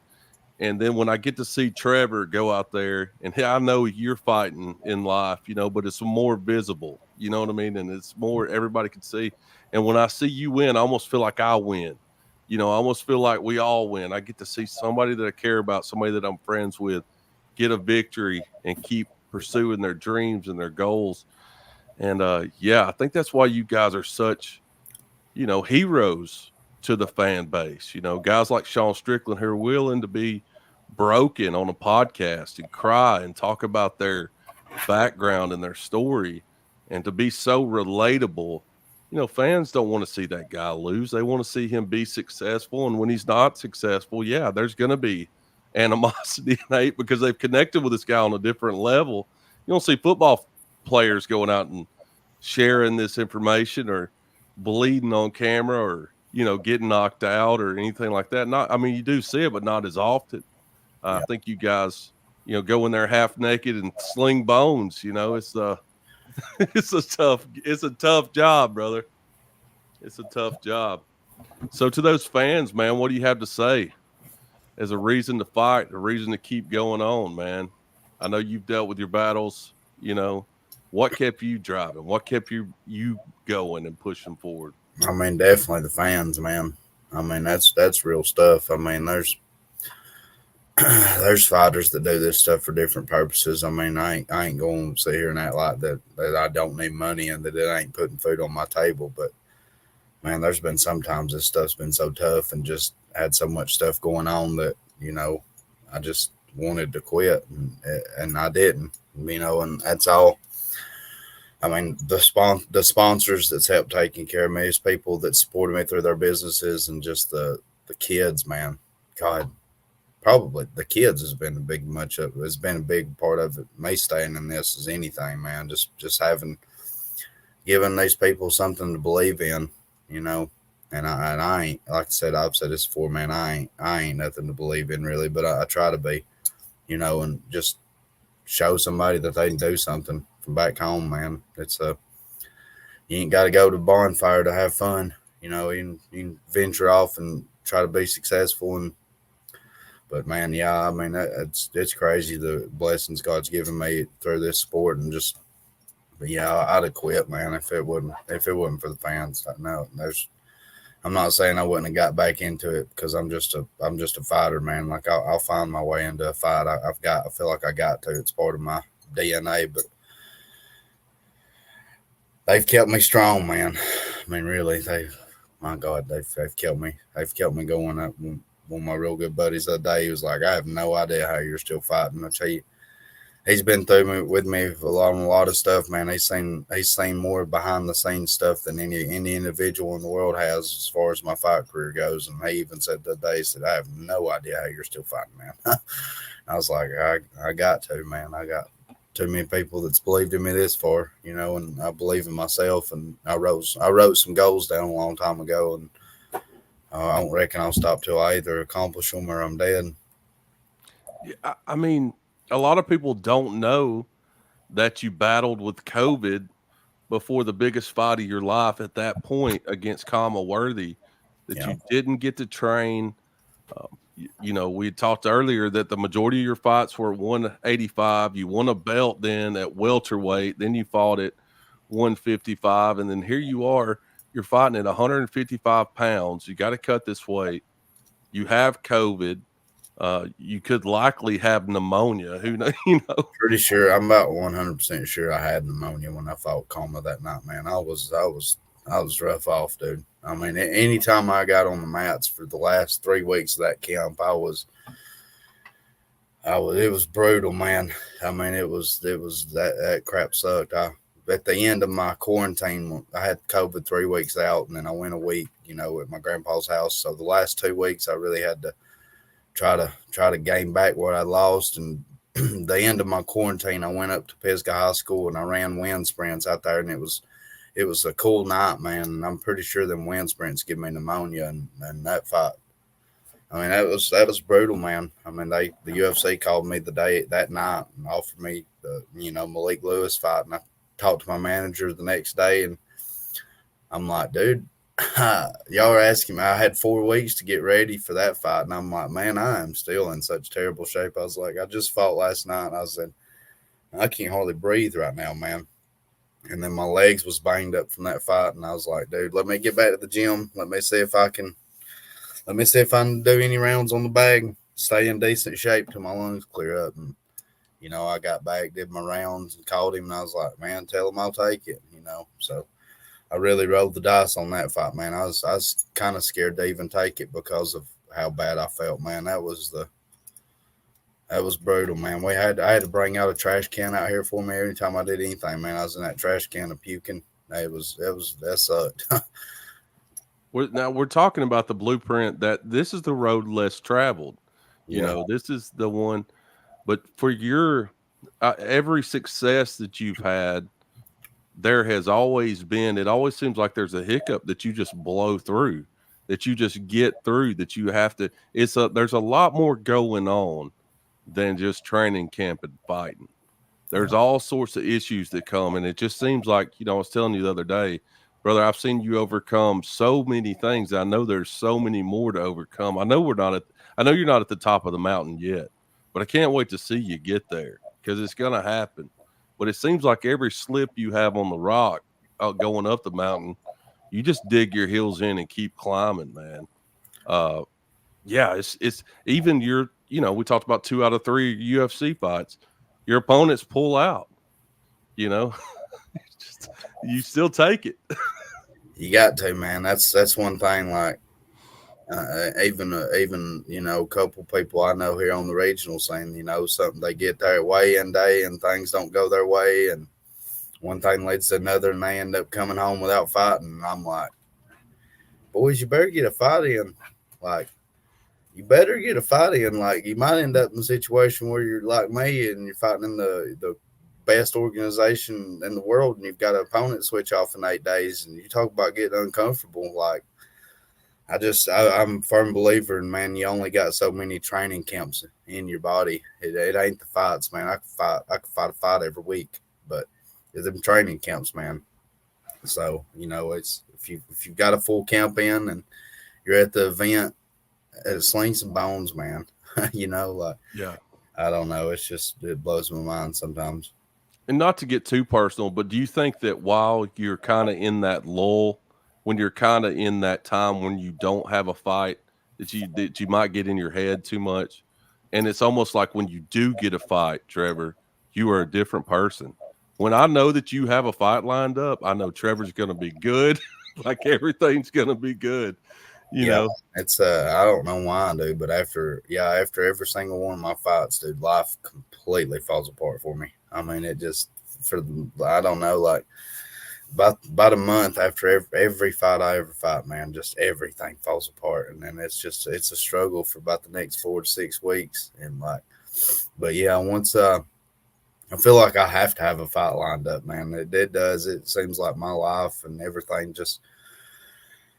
And then when I get to see Trevor go out there, and I know you're fighting in life, but it's more visible, you know what I mean? And it's more everybody can see. And when I see you win, I almost feel like I win. I almost feel like we all win. I get to see somebody that I care about, somebody that I'm friends with, get a victory and keep pursuing their dreams and their goals. And I think that's why you guys are such, heroes to the fan base. Guys like Sean Strickland who are willing to be broken on a podcast and cry and talk about their background and their story, and to be so relatable. Fans don't want to see that guy lose. They want to see him be successful. And when he's not successful, yeah, there's going to be animosity and hate because they've connected with this guy on a different level. You don't see football players going out and sharing this information or bleeding on camera or, getting knocked out or anything like that. You do see it, but not as often. I think you guys, go in there half naked and sling bones. It's it's a tough job, brother. It's a tough job. So to those fans, man, what do you have to say as a reason to fight, a reason to keep going on, man? I know you've dealt with your battles. What kept you driving? What kept you going and pushing forward? Definitely the fans, man. That's real stuff. There's fighters that do this stuff for different purposes. I ain't going to sit here and act like that I don't need money and that it ain't putting food on my table. But man, there's been sometimes this stuff's been so tough and just had so much stuff going on that I just wanted to quit and I didn't. And that's all. The sponsors that's helped taking care of me, is people that supported me through their businesses, and just the kids, man. God. Probably the kids has been a big part of it. Me staying in this is anything, man. Just giving these people something to believe in, And I ain't, like I said, I've said this before, man. I ain't nothing to believe in really, but I try to be, and just show somebody that they can do something from back home, man. You ain't got to go to bonfire to have fun, you can venture off and try to be successful. But man, yeah, it's crazy the blessings God's given me through this sport, and but yeah, I'd have quit, man, if it wasn't for the fans. No, I'm not saying I wouldn't have got back into it because I'm just a fighter, man. Like I'll find my way into a fight. I feel like I got to. It's part of my DNA, but they've kept me strong, man. Really, my God, they've kept me. They've kept me going up. One of my real good buddies the other day, he was like, I have no idea how you're still fighting. I tell you, he's been with me a lot of stuff, man. He's seen more behind the scenes stuff than any individual in the world has as far as my fight career goes. And he even said the other day, he said, I have no idea how you're still fighting, man. I was like, I got to, man. I got too many people that's believed in me this far, and I believe in myself. And I wrote some goals down a long time ago, and I don't reckon I'll stop till I either accomplish them or I'm dead. Yeah, a lot of people don't know that you battled with COVID before the biggest fight of your life at that point against Kama Worthy, that you didn't get to train. We talked earlier that the majority of your fights were at 185. You won a belt then at welterweight. Then you fought at 155. And then here you are. You're fighting at 155 pounds. You got to cut this weight. You have COVID. You could likely have pneumonia. Who knows? Pretty sure. I'm about 100% sure I had pneumonia when I fought Coma that night, man. I was rough off, dude. Anytime I got on the mats for the last 3 weeks of that camp, it was brutal, man. It was that crap sucked. At the end of my quarantine, I had COVID 3 weeks out, and then I went a week, at my grandpa's house. So the last 2 weeks, I really had to try to gain back what I lost. And the end of my quarantine, I went up to Pisgah High School and I ran wind sprints out there, and it was a cool night, man. And I'm pretty sure them wind sprints give me pneumonia, and that fight. That was brutal, man. The UFC called me that night and offered me the Malik Lewis fight, and I talked to my manager the next day, and I'm like, dude, Y'all are asking me. I had 4 weeks to get ready for that fight, and I'm like, man, I am still in such terrible shape. I was like, I just fought last night, and I said, I can't hardly breathe right now, man. And then my legs was banged up from that fight, and I was like, dude, let me get back to the gym. Let me see if I can. Let me see if I can do any rounds on the bag. Stay in decent shape till my lungs clear up. And I got back, did my rounds, and called him, and I was like, man, tell him I'll take it. So I really rolled the dice on that fight, man. I was kind of scared to even take it because of how bad I felt, man. That was brutal, man. I had to bring out a trash can out here for me every time I did anything, man. I was in that trash can of puking. That sucked. Now we're talking about the blueprint that this is the road less traveled. Yeah, This is the one. But for your every success that you've had, there has always been. It always seems like there's a hiccup that you just blow through, that you just get through. That you have to. There's a lot more going on than just training camp and fighting. There's yeah, all sorts of issues that come, and it just seems like I was telling you the other day, brother. I've seen you overcome so many things. I know there's so many more to overcome. I know you're not at the top of the mountain yet, but I can't wait to see you get there because it's gonna happen. But it seems like every slip you have on the rock going up the mountain, you just dig your heels in and keep climbing, man. Uh, yeah, it's even we talked about 2 out of 3 UFC fights. Your opponents pull out, you know, just you still take it. you got to, man. That's one thing. Like even a couple people I know here on the regional scene, something they get their way in day and things don't go their way, and one thing leads to another, and they end up coming home without fighting. And I'm like, boys, you better get a fight in. Like, you better get a fight in. Like, you might end up in a situation where you're like me and you're fighting in the best organization in the world, and you've got an opponent switch off in 8 days, and you talk about getting uncomfortable. Like, I'm a firm believer in, man, you only got so many training camps in your body. It ain't the fights, man. I could fight a fight every week, but it's them training camps, man. So it's if you've got a full camp in and you're at the event, it slings some bones, man. Like, Yeah. I don't know. It blows my mind sometimes. And not to get too personal, but do you think that while you're kind of in that lull, when you're kind of in that time when you don't have a fight, that you might get in your head too much, and it's almost like when you do get a fight, Trevor, you are a different person. When I know that you have a fight lined up, I know Trevor's going to be good. Like everything's going to be good, you Yeah, know. it's I don't know why I do, but after every single one of my fights, dude, life completely falls apart for me. I mean, it just I don't know, like about a month after every fight I ever fight, man, just everything falls apart, and then it's a struggle for about the next 4 to 6 weeks, and like, but yeah, once I feel like I have to have a fight lined up, man. It does. It seems like my life and everything just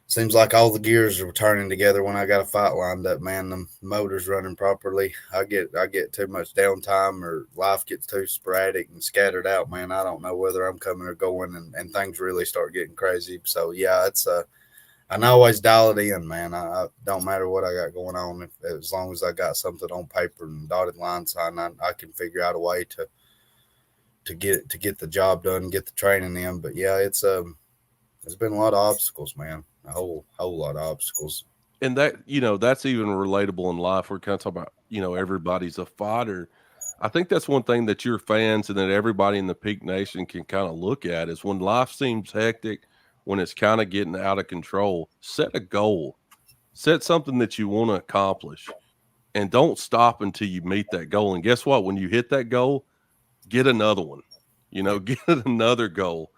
seems like all the gears are turning together when I got a fight lined up, man. The motor's running properly. I get too much downtime, or life gets too sporadic and scattered out, man. I don't know whether I'm coming or going, and things really start getting crazy. So yeah, it's I can always dial it in, man. I don't matter what I got going on, as long as I got something on paper and dotted line sign, I can figure out a way to get the job done, get the training in. But yeah, there's been a lot of obstacles, man. A whole lot of obstacles. And that's even relatable in life. We're kind of talking about, everybody's a fighter. I think that's one thing that your fans and that everybody in the Peak Nation can kind of look at is when life seems hectic, when it's kind of getting out of control, set a goal, set something that you want to accomplish, and don't stop until you meet that goal. And guess what? When you hit that goal, get another one, get another goal.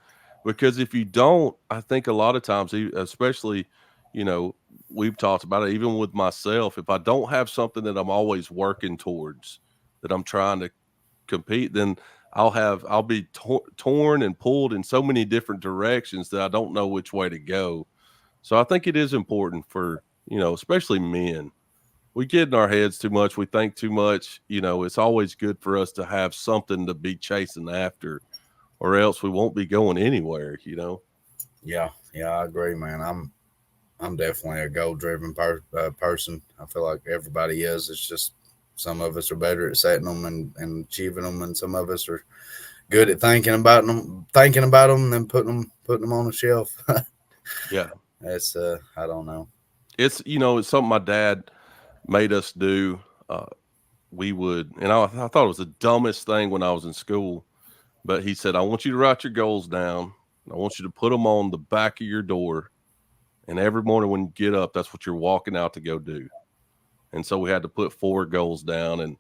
Because if you don't, I think a lot of times, especially, you know, we've talked about it, even with myself, if I don't have something that I'm always working towards, that I'm trying to compete, then I'll be torn and pulled in so many different directions that I don't know which way to go. So I think it is important for, especially men. We get in our heads too much. We think too much. It's always good for us to have something to be chasing after, or else we won't be going anywhere. Yeah, I agree, man. I'm definitely a goal-driven person. I feel like everybody is. It's just some of us are better at setting them and achieving them, and some of us are good at thinking about them, and then putting them on the shelf. Yeah. That's I don't know. It's, it's something my dad made us do. We would, and I thought it was the dumbest thing when I was in school, but he said, I want you to write your goals down. I want you to put them on the back of your door. And every morning when you get up, that's what you're walking out to go do. And so we had to put 4 goals down. And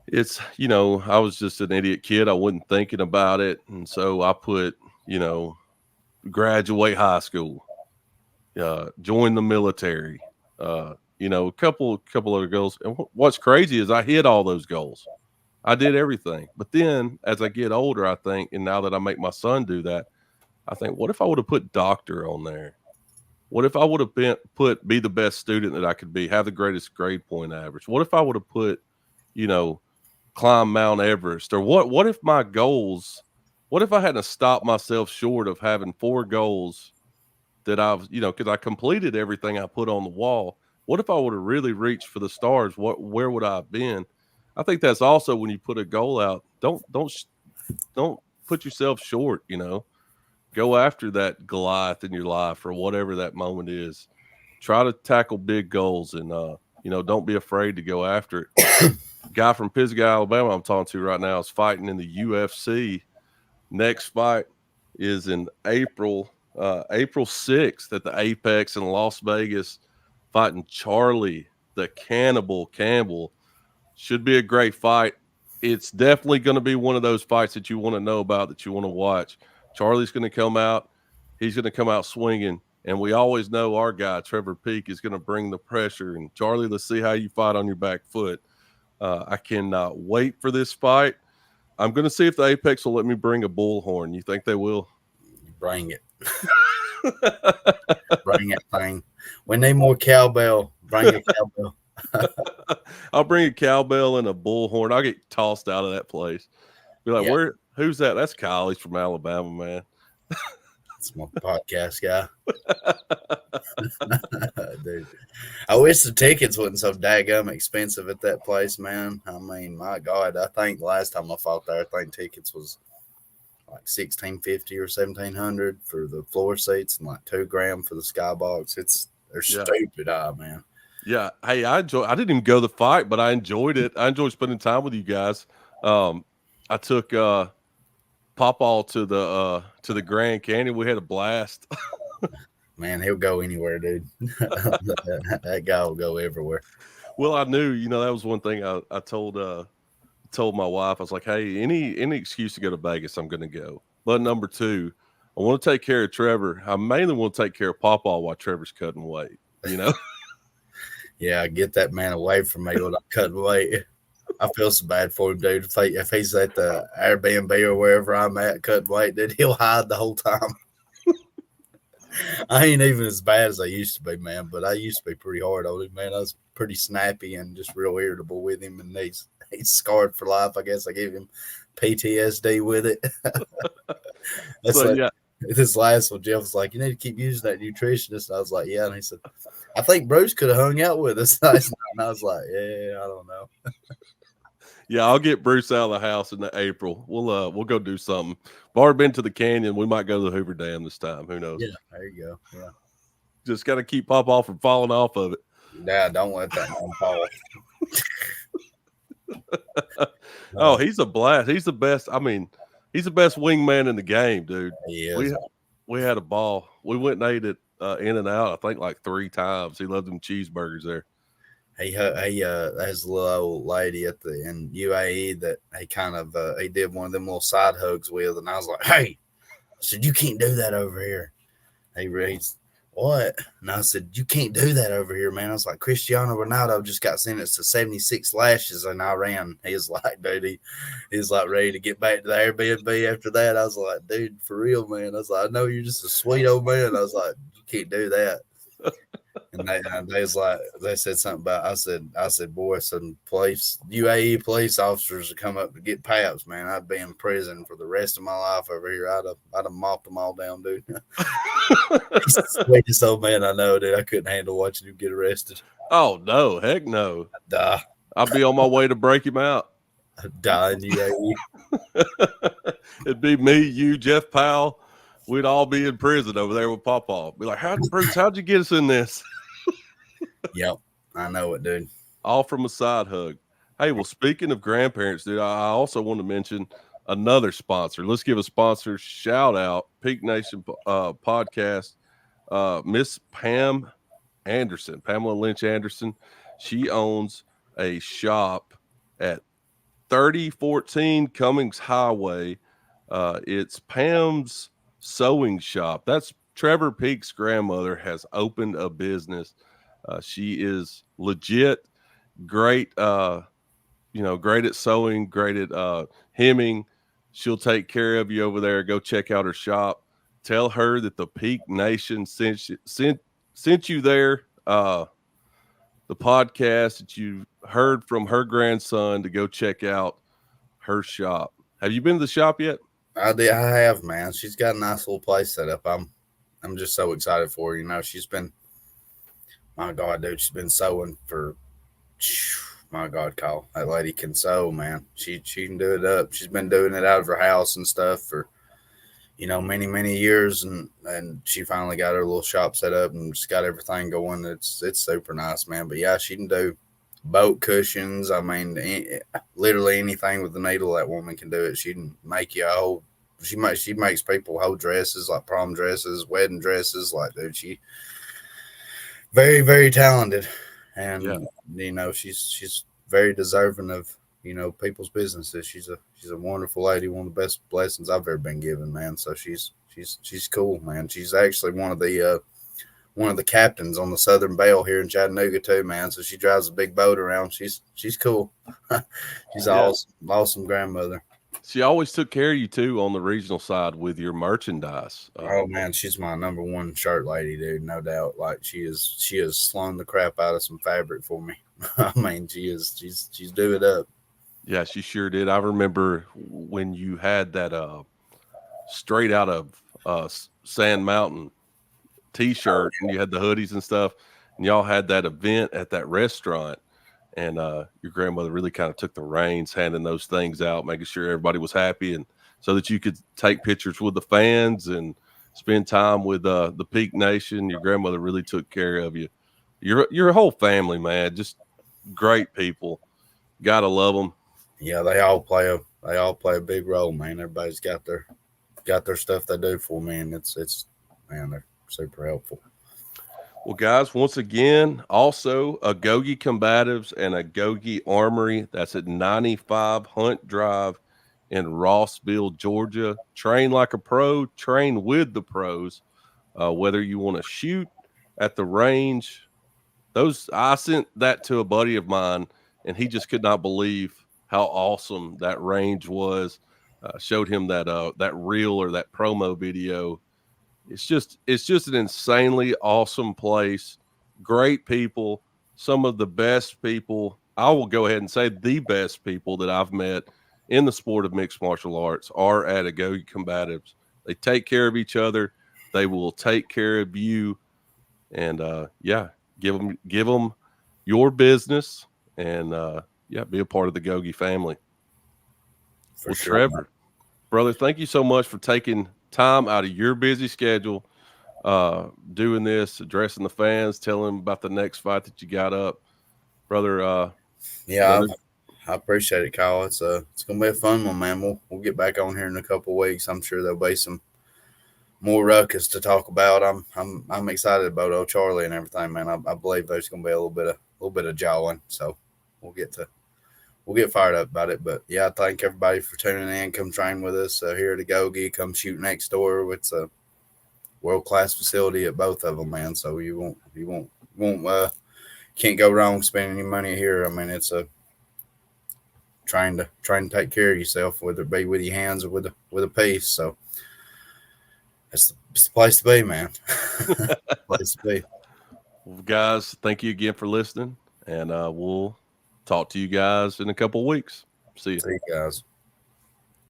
it's, I was just an idiot kid. I wasn't thinking about it. And so I put, you know, graduate high school, join the military, a couple other goals. And what's crazy is I hit all those goals. I did everything. But then as I get older, I think, and now that I make my son do that, I think, what if I would have put doctor on there? What if I would have be the best student that I could be, have the greatest grade point average? What if I would have put, you know, climb Mount Everest? Or what if my goals, what if I hadn't stopped myself short of having 4 goals that I've, because I completed everything I put on the wall. What if I would have really reached for the stars? Where would I have been? I think that's also when you put a goal out, don't put yourself short, Go after that Goliath in your life or whatever that moment is. Try to tackle big goals and don't be afraid to go after it. Guy from Pisgah, Alabama I'm talking to right now is fighting in the UFC. Next fight is in April 6th at the Apex in Las Vegas, fighting Charlie the Cannibal Campbell. Should be a great fight. It's definitely going to be one of those fights that you want to know about, that you want to watch. Charlie's going to come out. He's going to come out swinging. And we always know our guy, Trevor Peak, is going to bring the pressure. And Charlie, let's see how you fight on your back foot. I cannot wait for this fight. I'm going to see if the Apex will let me bring a bullhorn. You think they will? Bring it. Bring that thing. We need more cowbell. Bring a cowbell. I'll bring a cowbell and a bullhorn. I'll get tossed out of that place. Be like, who's that? That's Kyle. He's from Alabama, man. That's my podcast guy. Dude, I wish the tickets wasn't so daggum expensive at that place, man. I mean, my God, I think last time I fought there, I think tickets was like $1,650 or $1,700 for the floor seats and like $2,000 for the skybox. They're stupid high, man. Yeah. Hey, I didn't even go to the fight, but I enjoyed it. I enjoyed spending time with you guys. I took Pawpaw to the Grand Canyon. We had a blast. Man, he'll go anywhere, dude. That guy will go everywhere. Well, I knew, that was one thing I told my wife. I was like, hey, any excuse to go to Vegas, I'm going to go. But number 2, I want to take care of Trevor. I mainly want to take care of Pawpaw while Trevor's cutting weight, Yeah, get that man away from me when I'm cutting weight. I feel so bad for him, dude. If he's at the Airbnb or wherever I'm at cutting weight, dude, he'll hide the whole time. I ain't even as bad as I used to be, man, but I used to be pretty hard on him, man. I was pretty snappy and just real irritable with him, and he's scarred for life. I guess I gave him PTSD with it. This last one, Jeff was like, you need to keep using that nutritionist. And I was like, yeah. And he said, I think Bruce could have hung out with us. And I was like, yeah, I don't know. Yeah, I'll get Bruce out of the house in April. We'll go do something. I've already been to the canyon. We might go to the Hoover Dam this time. Who knows? Yeah, there you go. Yeah. Just got to keep Pawpaw from falling off of it. Nah, don't let that one fall. Oh, he's a blast. He's the best. I mean, he's the best wingman in the game, dude. He is. We had a ball. We went and ate it in and out, I think like 3 times. He loved them cheeseburgers there. He has a little old lady in UAE that he kind of he did one of them little side hugs with, and I was like, hey, I said, you can't do that over here. He's what? And I said, you can't do that over here, man. I was like, Cristiano Ronaldo just got sentenced to 76 lashes in Iran. He was like, dude, he was like ready to get back to the Airbnb after that. I was like, dude, for real, man. I was like, I know you're just a sweet old man. I was like, you can't do that. And they was like, they said something about, I said, boy, some UAE police officers would come up to get paps, man. I'd be in prison for the rest of my life over here. I'd have mopped them all down, dude. He's the sweetest old man I know, dude. I couldn't handle watching him get arrested. Oh no, heck no. Die, I'll be on my way to break him out. die in UAE. It'd be me, you, Jeff Powell. We'd all be in prison over there with Pawpaw. Be like, Bruce, how'd you get us in this? Yep, I know it, dude. All from a side hug. Hey, well, speaking of grandparents, dude, I also want to mention another sponsor. Let's give a sponsor shout out. Peak Nation podcast. Miss Pam Anderson, Pamela Lynch Anderson. She owns a shop at 3014 Cummings Highway. It's Pam's sewing shop. That's Trevor Peak's grandmother has opened a business. She is legit, great, great at sewing, great at hemming. She'll take care of you over there. Go check out her shop. Tell her that the Peak Nation sent you there. The podcast that you heard from her grandson to go check out her shop. Have you been to the shop yet? I have, man. She's got a nice little place set up. I'm just so excited for her. You know, she's been, my God, dude, she's been sewing for, my God, Kyle. That lady can sew, man. She can do it up. She's been doing it out of her house and stuff for, many, many years. And she finally got her little shop set up and just got everything going. It's super nice, man. But yeah, she can do boat cushions. I mean, literally anything with the needle, that woman can do it. She can make you a whole. She makes people whole dresses, like prom dresses, wedding dresses. Like, dude, she very, very talented, and she's very deserving of people's businesses. She's a wonderful lady. One of the best blessings I've ever been given, man. So she's cool, man. She's actually one of the captains on the Southern Belle here in Chattanooga too, man. So she drives a big boat around. She's cool. She's awesome grandmother. She always took care of you too on the regional side with your merchandise. Oh man, she's my number one shirt lady, dude, no doubt. Like she has slung the crap out of some fabric for me. I mean, she's doing it up. Yeah, she sure did. I remember when you had that straight out of Sand Mountain T-shirt, and you had the hoodies and stuff, and y'all had that event at that restaurant, and your grandmother really kind of took the reins, handing those things out, making sure everybody was happy, and so that you could take pictures with the fans and spend time with the Peak Nation. Your grandmother really took care of you. Your whole family, man, just great people. Gotta love them. Yeah, they all play a big role, man. Everybody's got their stuff they do for me, and it's man, they're super helpful. Well, guys, once again, also Agoge Combatives and Agoge Armory. That's at 95 Hunt Drive in Rossville, Georgia. Train like a pro, train with the pros. Whether you want to shoot at the range, I sent that to a buddy of mine, and he just could not believe how awesome that range was. Showed him that reel or that promo video. It's just an insanely awesome place. Great people, some of the best people. I will go ahead and say the best people that I've met in the sport of mixed martial arts are at Agoge Combatives. They take care of each other. They will take care of you, and give them your business, and be a part of the Agoge family. Well, sure. Trevor, brother, thank you so much for taking time out of your busy schedule, doing this, addressing the fans, telling them about the next fight that you got up, brother. Brother. I appreciate it, Kyle. It's gonna be a fun one, man. We'll get back on here in a couple of weeks. I'm sure there'll be some more ruckus to talk about. I'm excited about old Charlie and everything, man. I believe there's gonna be a little bit of jawing, so we'll get fired up about it. But yeah, I thank everybody for tuning in. Come train with us here at Agoge. Come shoot next door. It's a world-class facility at both of them, man. So you won't can't go wrong spending your money here. I mean, it's trying to take care of yourself, whether it be with your hands or with a piece. So it's the place to be, man. Place to be. Well, guys, thank you again for listening, and we'll talk to you guys in a couple of weeks. See you. See you guys.